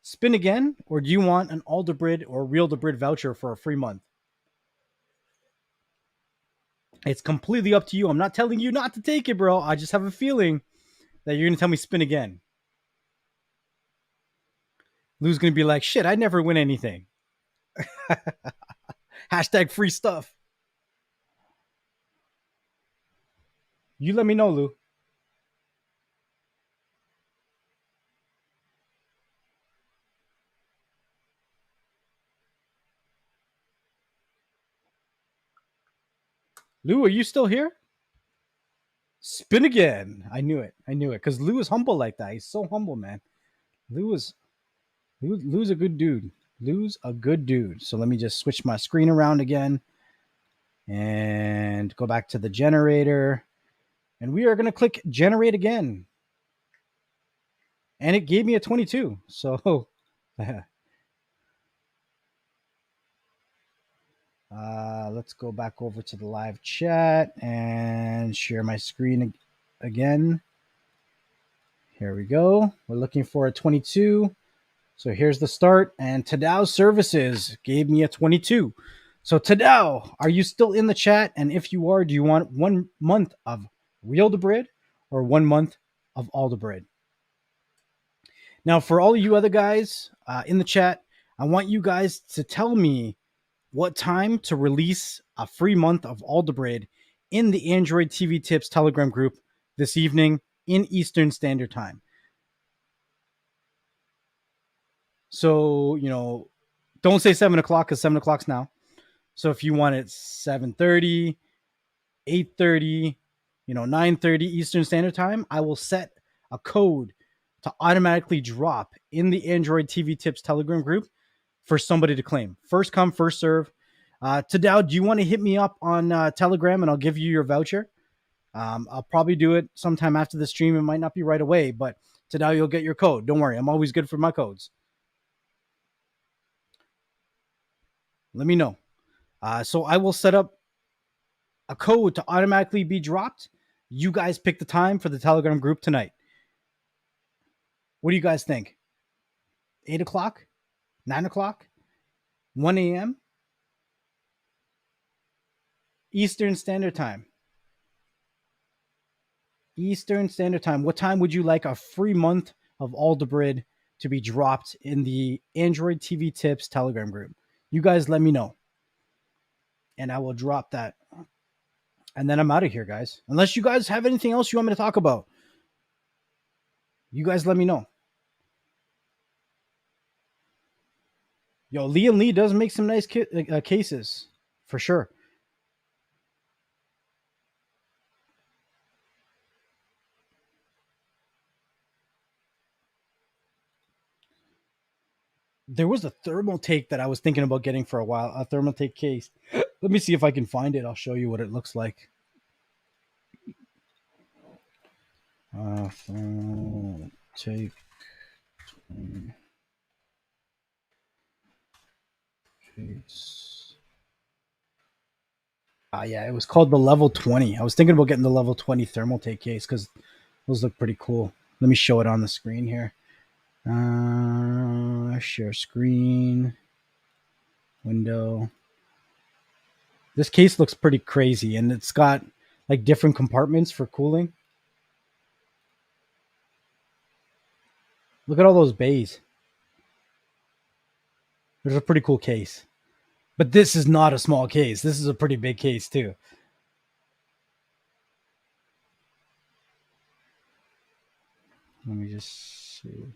Spin again, or do you want an all Debrid or real Debrid voucher for a free month? It's completely up to you. I'm not telling you not to take it, bro. I just have a feeling that you're going to tell me spin again. Lou's going to be like, shit, I never win anything. Hashtag free stuff. You let me know, Lou. Lou, are you still here? Spin again. I knew it. Because Lou is humble like that. He's so humble, man. Lou's a good dude. Lou's a good dude. So let me just switch my screen around again and go back to the generator. And we are going to click generate again. And it gave me a 22. So let's go back over to the live chat and share my screen again. Here we go. We're looking for a 22. So here's the start. And Tadao Services gave me a 22. So Tadao, are you still in the chat? And if you are, do you want 1 month of real Debrid or 1 month of all Debrid? Now, for all of you other guys in the chat, I want you guys to tell me what time to release a free month of all Debrid in the Android TV Tips Telegram group this evening in Eastern Standard Time. So, don't say 7 o'clock because 7 o'clock's now. So if you want it 7:30, 8:30, 9:30 Eastern Standard Time, I will set a code to automatically drop in the Android TV Tips Telegram group for somebody to claim. First come, first serve. Tadao, do you want to hit me up on Telegram and I'll give you your voucher? I'll probably do it sometime after the stream. It might not be right away, but Tadao, you'll get your code. Don't worry. I'm always good for my codes. Let me know. So I will set up a code to automatically be dropped. You guys pick the time for the Telegram group tonight. What do you guys think? 8 o'clock? 9 o'clock? 1 a.m.? Eastern Standard Time. Eastern Standard Time. What time would you like a free month of Aldebrid to be dropped in the Android TV Tips Telegram group? You guys let me know. And I will drop that. And then I'm out of here, guys. Unless you guys have anything else you want me to talk about. You guys let me know. Yo, Liam Lee does make some nice cases. For sure. There was a thermal take that I was thinking about getting for a while. A thermal take case. Let me see if I can find it. I'll show you what it looks like. Thermal take case. Yeah, it was called the level 20. I was thinking about getting the level 20 thermal take case because those look pretty cool. Let me show it on the screen here. Share screen. Window. This case looks pretty crazy, and it's got like different compartments for cooling. Look at all those bays. There's a pretty cool case. But this is not a small case. This is a pretty big case too. Let me just see.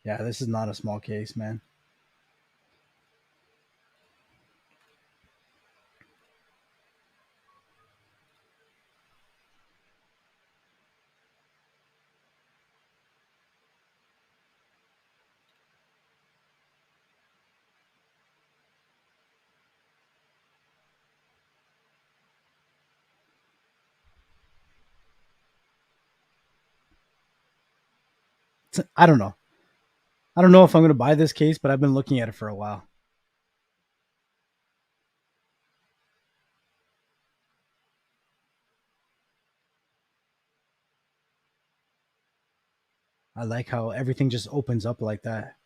Yeah, this is not a small case, man. I don't know. I don't know if I'm going to buy this case, but I've been looking at it for a while. I like how everything just opens up like that.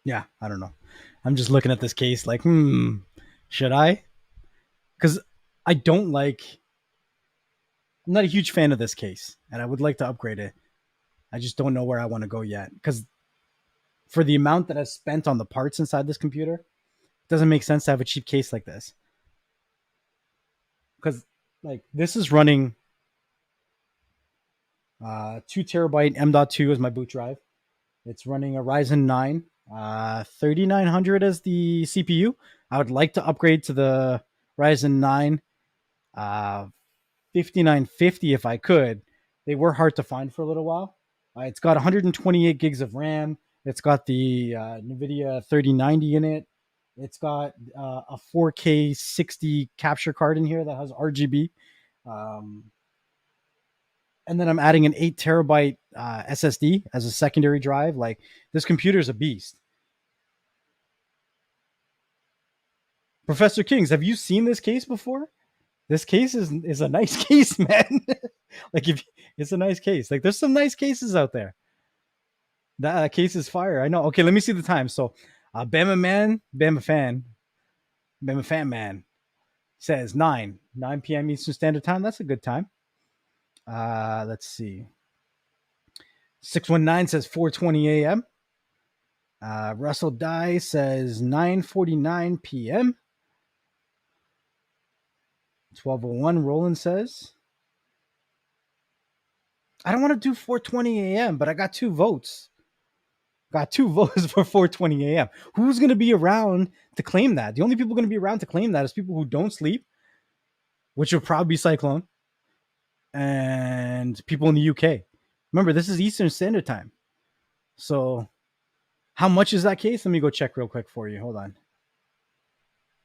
Yeah, I don't know. I'm just looking at this case like, should I? Because I don't like. I'm not a huge fan of this case, and I would like to upgrade it. I just don't know where I want to go yet. Because for the amount that I've spent on the parts inside this computer, it doesn't make sense to have a cheap case like this. Because like this is running 2 terabyte M.2 as my boot drive. It's running a Ryzen 9 3900 as the CPU. I would like to upgrade to the Ryzen 9 5950 if I could. They were hard to find for a little while. It's got 128 gigs of RAM. It's got the NVIDIA 3090 in it. It's got a 4K 60 capture card in here that has RGB. And then I'm adding an 8 terabyte SSD as a secondary drive. Like this computer is a beast. Professor Kings, have you seen this case before? This case is a nice case, man. Like if it's a nice case. Like there's some nice cases out there. That case is fire. I know. Okay, let me see the time. So, Bama Fan says 9 p.m. Eastern Standard Time. That's a good time. Let's see. 619 says 4:20 a.m. Russell Dye says 9:49 p.m. 12:01 Roland says. I don't want to do 4:20 a.m., but I got 2 votes. Got 2 votes for 4:20 a.m. Who's going to be around to claim that? The only people going to be around to claim that is people who don't sleep, which will probably be Cyclone, and people in the UK. Remember, this is Eastern Standard Time. So, how much is that case? Let me go check real quick for you. Hold on.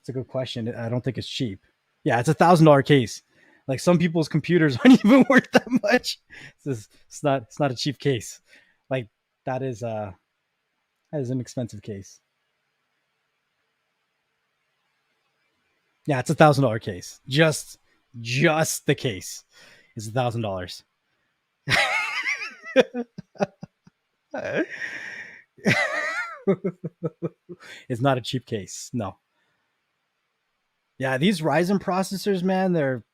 It's a good question. I don't think it's cheap. Yeah, it's $1,000 case. Like some people's computers aren't even worth that much. It's not a cheap case. Like that is an expensive case. Yeah, it's $1,000 case. Just the case is $1,000. It's not a cheap case. No. Yeah, these Ryzen processors, man, they're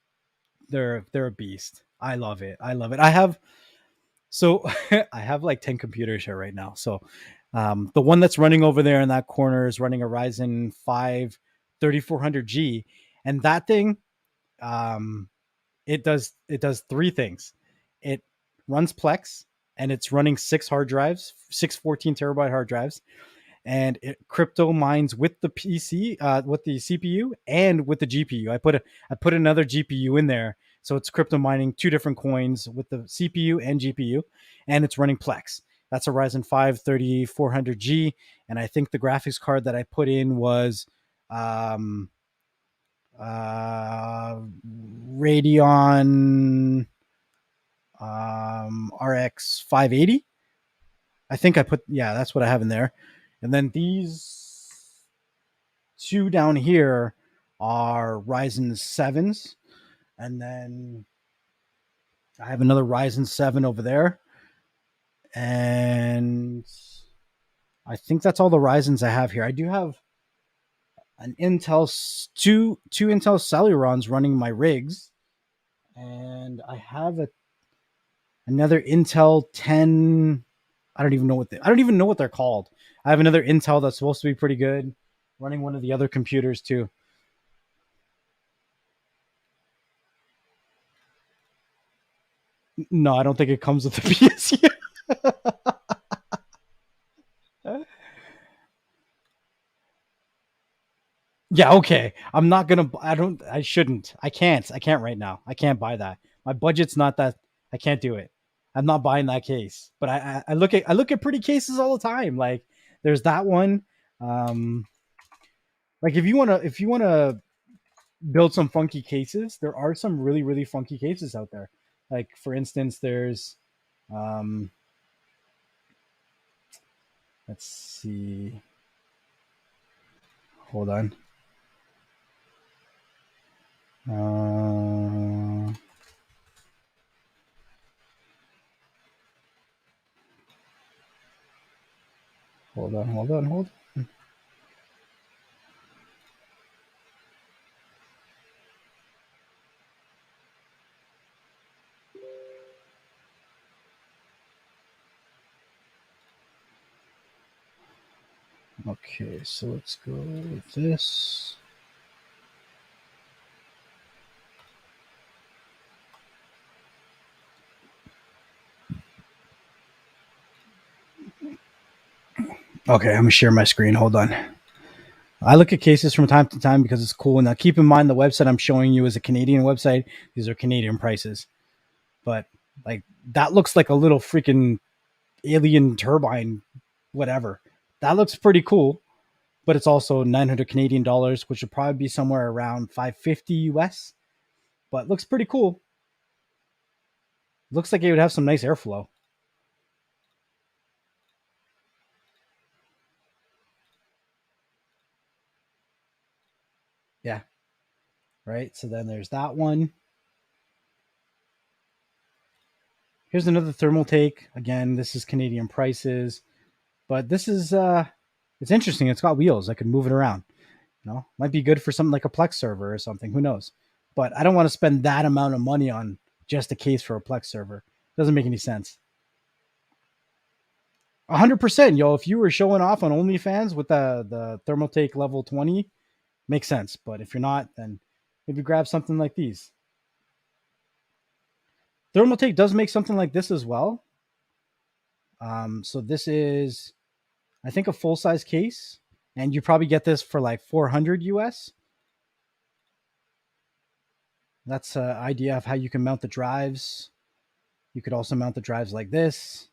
a beast. I love it. I love it. So I have like 10 computers here right now. So the one that's running over there in that corner is running a Ryzen 5 3400G, and that thing it does 3 things. It runs Plex, and it's running 6 14 terabyte hard drives, and it crypto mines with the PC, with the CPU, and with the GPU. I put another GPU in there, so it's crypto mining 2 different coins with the CPU and GPU, and it's running Plex. That's a Ryzen 5 3400G, and I think the graphics card that I put in was um, Radeon RX 580. I think that's what I have in there. And then these 2 down here are Ryzen 7s. And then I have another Ryzen 7 over there. And I think that's all the Ryzens I have here. I do have an two Intel Celerons running my rigs. And I have another Intel 10. I don't even know what they're called. I have another Intel that's supposed to be pretty good, running one of the other computers too. No, I don't think it comes with the PSU. Yeah, okay. I'm not gonna. I don't. I shouldn't. I can't. I can't right now. I can't buy that. My budget's not that. I can't do it. I'm not buying that case. But I look at pretty cases all the time. Like there's that one. Um, like if you wanna build some funky cases, there are some really funky cases out there. Like for instance, there's um, let's see. Hold on. Hold on. Okay, so let's go with this. Okay, I'm gonna share my screen. Hold on. I look at cases from time to time because it's cool. Now, keep in mind the website I'm showing you is a Canadian website. These are Canadian prices, but like that looks like a little freaking alien turbine, whatever. That looks pretty cool, but it's also 900 Canadian dollars, which would probably be somewhere around 550 US. But looks pretty cool. Looks like it would have some nice airflow. Yeah. Right. So then there's that one. Here's another thermal take. Again, this is Canadian prices, but this is it's interesting. It's got wheels. I can move it around. Might be good for something like a Plex server or something. Who knows? But I don't want to spend that amount of money on just a case for a Plex server. Doesn't make any sense. 100%, yo. If you were showing off on OnlyFans with the Thermaltake level 20, makes sense. But if you're not, then maybe grab something like these. NxtLvLTech does make something like this as well. So this is, I think, a full size case, and you probably get this for like 400 US. That's an idea of how you can mount the drives. You could also mount the drives like this.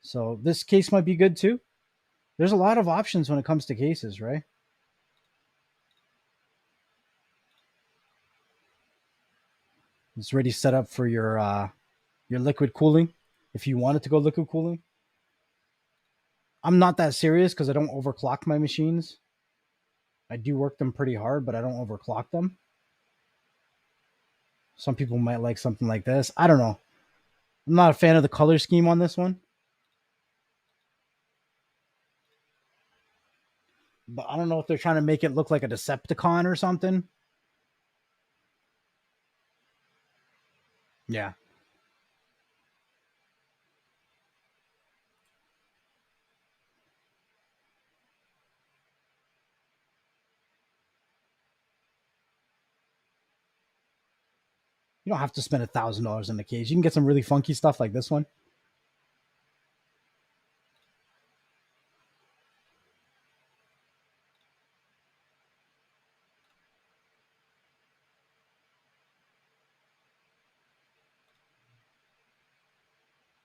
So this case might be good too. There's a lot of options when it comes to cases, right? It's already set up for your liquid cooling if you want it to go liquid cooling. I'm not that serious because I don't overclock my machines. I do work them pretty hard, but I don't overclock them. Some people might like something like this. I don't know. I'm not a fan of the color scheme on this one. But I don't know if they're trying to make it look like a Decepticon or something. Yeah. You don't have to spend $1,000 on the case. You can get some really funky stuff like this one.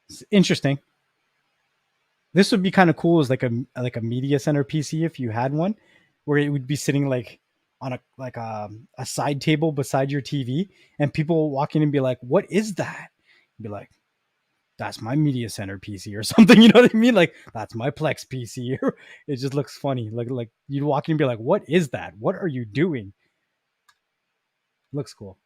It's interesting. This would be kind of cool as like a media center PC if you had one, where it would be sitting like on a side table beside your TV, and people walk in and be like, "What is that?" Be like, "That's my media center PC" or something. You know what I mean? Like, "That's my Plex PC." It just looks funny. Like you'd walk in and be like, "What is that? What are you doing?" Looks cool.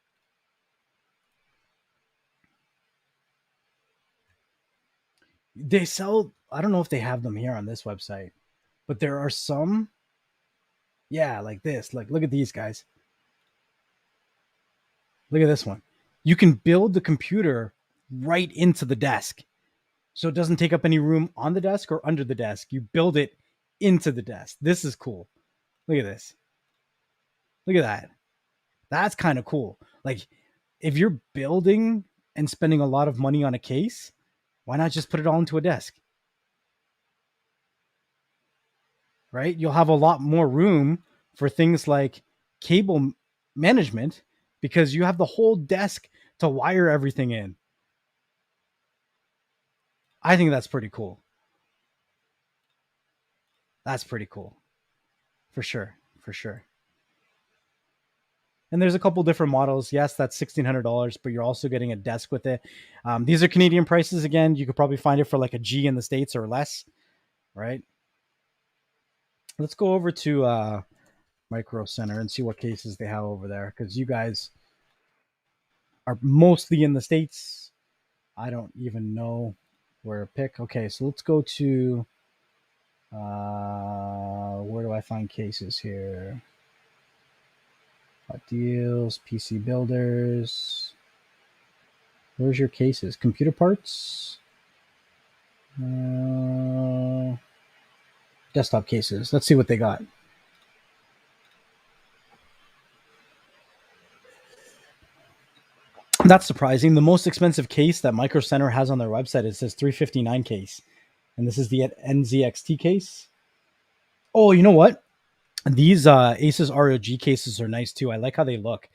They sell. I don't know if they have them here on this website, but there are some. Yeah, like this. Like, look at these guys. Look at this one. You can build the computer right into the desk. So it doesn't take up any room on the desk or under the desk. You build it into the desk. This is cool. Look at this. Look at that. That's kind of cool. Like, if you're building and spending a lot of money on a case, why not just put it all into a desk? Right? You'll have a lot more room for things like cable management because you have the whole desk to wire everything in. I think that's pretty cool. That's pretty cool. For sure. For sure. And there's a couple different models. Yes, that's $1,600, but you're also getting a desk with it. These are Canadian prices. Again, you could probably find it for like a G in the States or less, right? Let's go over to Micro Center and see what cases they have over there, because you guys are mostly in the States. I don't even know where to pick. Okay, so let's go to where do I find cases here? Hot deals, PC builders. Where's your cases? Computer parts? Desktop cases. Let's see what they got. That's surprising. The most expensive case that Micro Center has on their website, it says $359 case. And this is the NZXT case. Oh, you know what? These Asus ROG cases are nice too. I like how they look.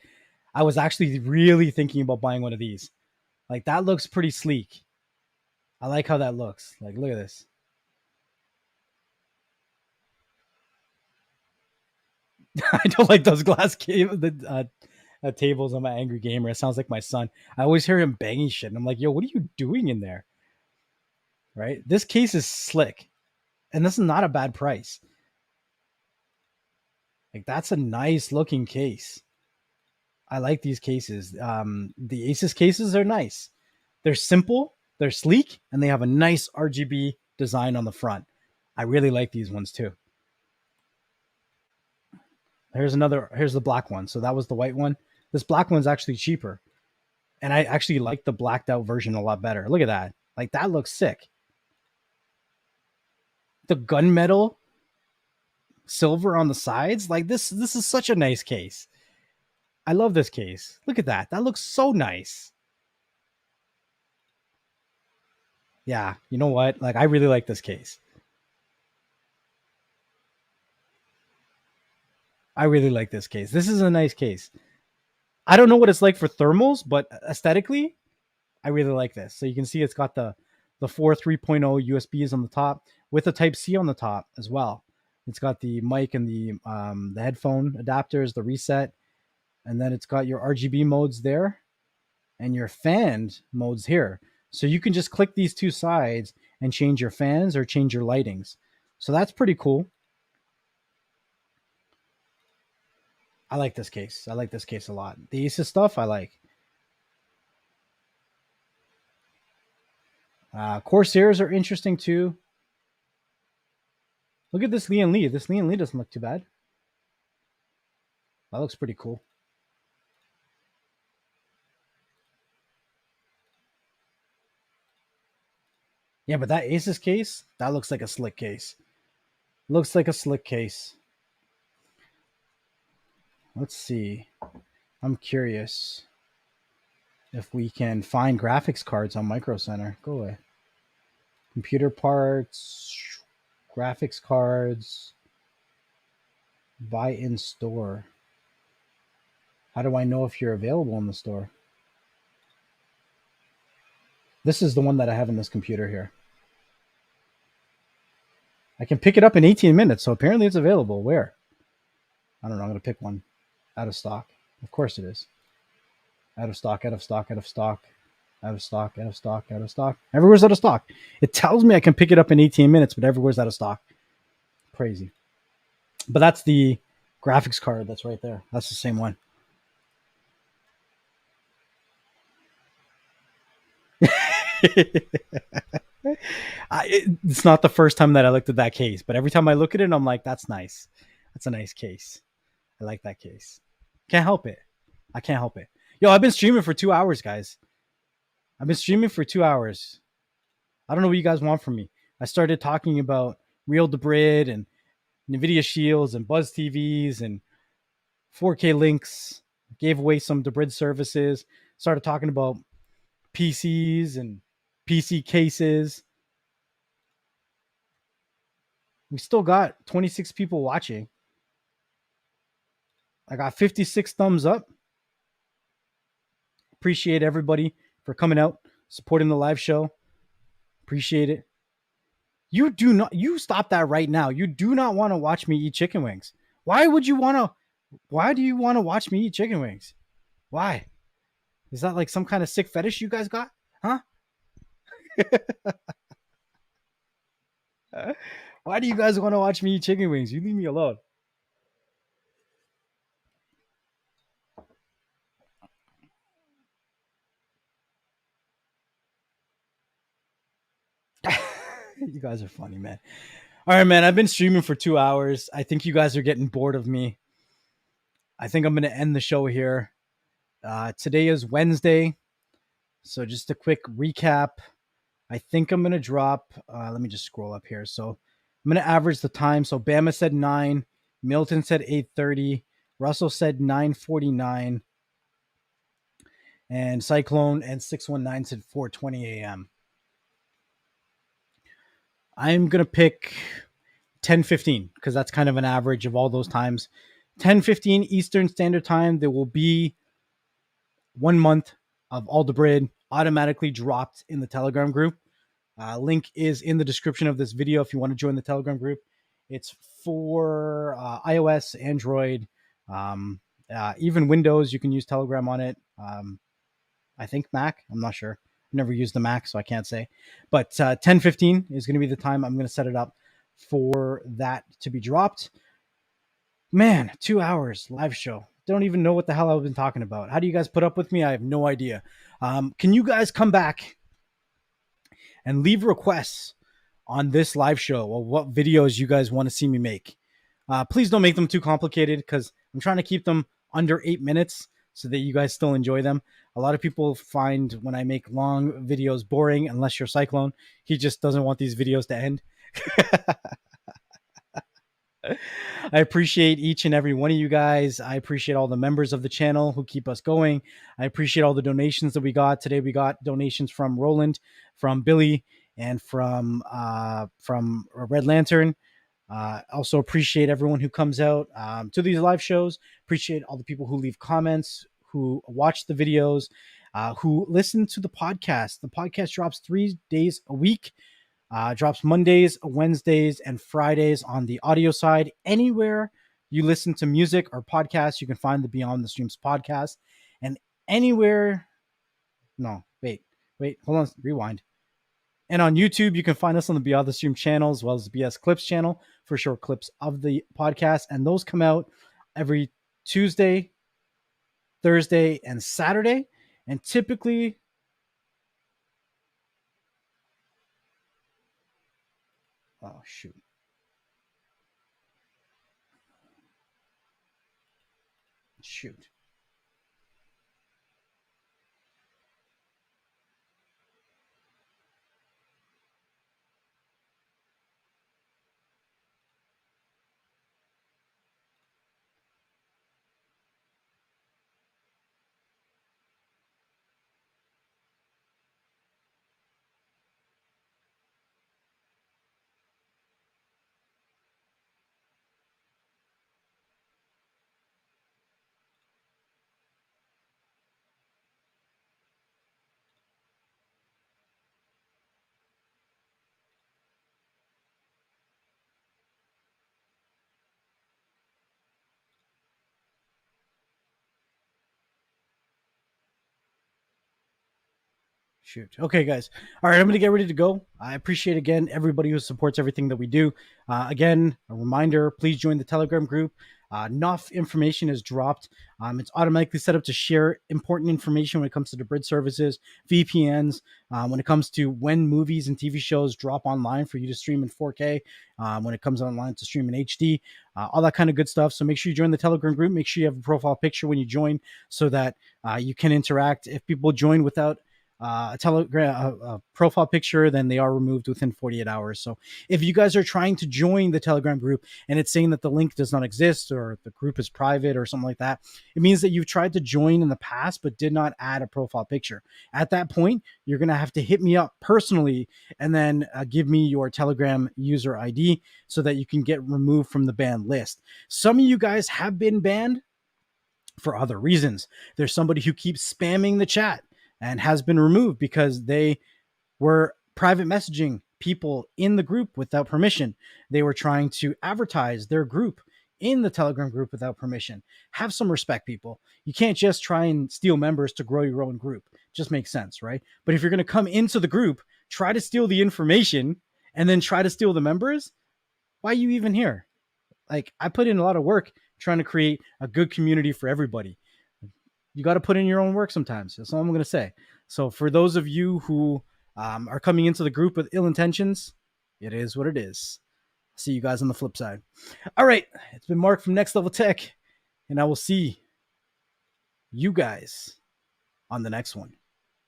I was actually really thinking about buying one of these. Like, that looks pretty sleek. I like how that looks. Like, look at this. I don't like those glass tables on my Angry Gamer. It sounds like my son. I always hear him banging shit. And I'm like, yo, what are you doing in there? Right? This case is slick. And this is not a bad price. Like, that's a nice looking case. I like these cases. The Asus cases are nice. They're simple, they're sleek, and they have a nice RGB design on the front. I really like these ones too. Here's the black one. So that was the white one. This black one's actually cheaper. And I actually like the blacked out version a lot better. Look at that. Like, that looks sick. The gunmetal silver on the sides. Like, this is such a nice case. I love this case. Look at that. That looks so nice. Yeah, you know what? Like, I really like this case. I really like this case. This is a nice case. I don't know what it's like for thermals, but aesthetically, I really like this. So you can see it's got the four 3.0 USBs on the top with a Type C on the top as well. It's got the mic and the headphone adapters, the reset, and then it's got your RGB modes there and your fan modes here. So you can just click these two sides and change your fans or change your lightings. So that's pretty cool. I like this case. I like this case a lot. The Asus stuff I like. Corsairs are interesting too. Look at this Lian Li. This Lian Li doesn't look too bad. That looks pretty cool. Yeah, but that Asus case, that looks like a slick case. Looks like a slick case. Let's see. I'm curious if we can find graphics cards on Micro Center. Go away. Computer parts, graphics cards, buy in store. How do I know if you're available in the store? This is the one that I have in this computer here. I can pick it up in 18 minutes, so apparently it's available. Where? I don't know. I'm going to pick one. Out of stock. Of course it is. Out of stock, out of stock, out of stock, out of stock, out of stock, out of stock. Everywhere's out of stock. It tells me I can pick it up in 18 minutes, but everywhere's out of stock. Crazy. But that's the graphics card that's right there. That's the same one. It's not the first time that I looked at that case, but every time I look at it, I'm like, that's nice. That's a nice case. I like that case. Can't help it. I can't help it. Yo, I've been streaming for 2 hours, guys. I've been streaming for 2 hours. I don't know what you guys want from me. I started talking about Real Debrid and NVIDIA Shields and Buzz TVs and 4K links. Gave away some Debrid services. Started talking about PCs and PC cases. We still got 26 people watching. I got 56 thumbs up. Appreciate everybody for coming out, supporting the live show. Appreciate it. You stop that right now. You do not want to watch me eat chicken wings. Why do you want to watch me eat chicken wings? Why? Is that like some kind of sick fetish you guys got? Huh? Why do you guys want to watch me eat chicken wings? You leave me alone. You guys are funny, man. All right, man. I've been streaming for 2 hours. I think you guys are getting bored of me. I think I'm going to end the show here. Today is Wednesday. So just a quick recap. I think I'm going to drop, let me just scroll up here. So I'm going to average the time. So Bama said 9, Milton said 8:30, Russell said 9:49, and Cyclone and 619 said 4:20 a.m. I'm going to pick 10:15 because that's kind of an average of all those times. 10:15 Eastern Standard Time. There will be 1 month of All Debrid automatically dropped in the Telegram group. Link is in the description of this video if you want to join the Telegram group. It's for iOS, Android, even Windows. You can use Telegram on it. I think Mac. I'm not sure. I've never used the Mac, so I can't say. But 10:15 is going to be the time I'm going to set it up for that to be dropped. Man, 2 hours live show. Don't even know what the hell I've been talking about. How do you guys put up with me? I have no idea. Can you guys come back and leave requests on this live show or what videos you guys want to see me make? Please don't make them too complicated because I'm trying to keep them under 8 minutes so that you guys still enjoy them. A lot of people find when I make long videos boring, unless you're Cyclone. He just doesn't want these videos to end. I appreciate each and every one of you guys. I appreciate all the members of the channel who keep us going. I appreciate all the donations that we got. Today we got donations from Roland, from Billy, and from Red Lantern. Also appreciate everyone who comes out to these live shows. Appreciate all the people who leave comments, who watch the videos, who listen to the podcast. The podcast drops 3 days a week. Drops Mondays, Wednesdays, and Fridays on the audio side. Anywhere you listen to music or podcasts, you can find the Beyond the Streams podcast. And anywhere, no, wait, hold on, rewind. And on YouTube, you can find us on the Beyond the Stream channel, as well as the BS Clips channel for short clips of the podcast. And those come out every Tuesday, Thursday, and Saturday. And typically, oh, shoot. Shoot. Okay, guys. All right, I'm going to get ready to go. I appreciate, again, everybody who supports everything that we do. Again, a reminder, please join the Telegram group. Enough information is dropped. It's automatically set up to share important information when it comes to the bridge services, VPNs, when it comes to when movies and TV shows drop online for you to stream in 4K, when it comes online to stream in HD, all that kind of good stuff. So make sure you join the Telegram group. Make sure you have a profile picture when you join so that you can interact. If people join without a profile picture, then they are removed within 48 hours. So if you guys are trying to join the Telegram group and it's saying that the link does not exist or the group is private or something like that, it means that you've tried to join in the past but did not add a profile picture. At that point, you're going to have to hit me up personally and then give me your Telegram user ID so that you can get removed from the banned list. Some of you guys have been banned for other reasons. There's somebody who keeps spamming the chat and has been removed because they were private messaging people in the group without permission. They were trying to advertise their group in the Telegram group without permission. Have some respect, people. You can't just try and steal members to grow your own group. It just makes sense, right? But if you're going to come into the group, try to steal the information and then try to steal the members, why are you even here? Like, I put in a lot of work trying to create a good community for everybody. You got to put in your own work sometimes. That's all I'm going to say. So for those of you who are coming into the group with ill intentions, it is what it is. See you guys on the flip side. All right. It's been Mark from NxtLvLTech, and I will see you guys on the next one.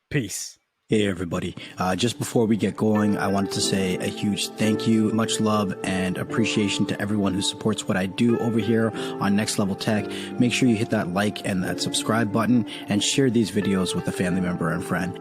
Peace. Hey everybody, just before we get going, I wanted to say a huge thank you, much love and appreciation to everyone who supports what I do over here on NxtLvLTech. Make sure you hit that like and that subscribe button and share these videos with a family member and friend.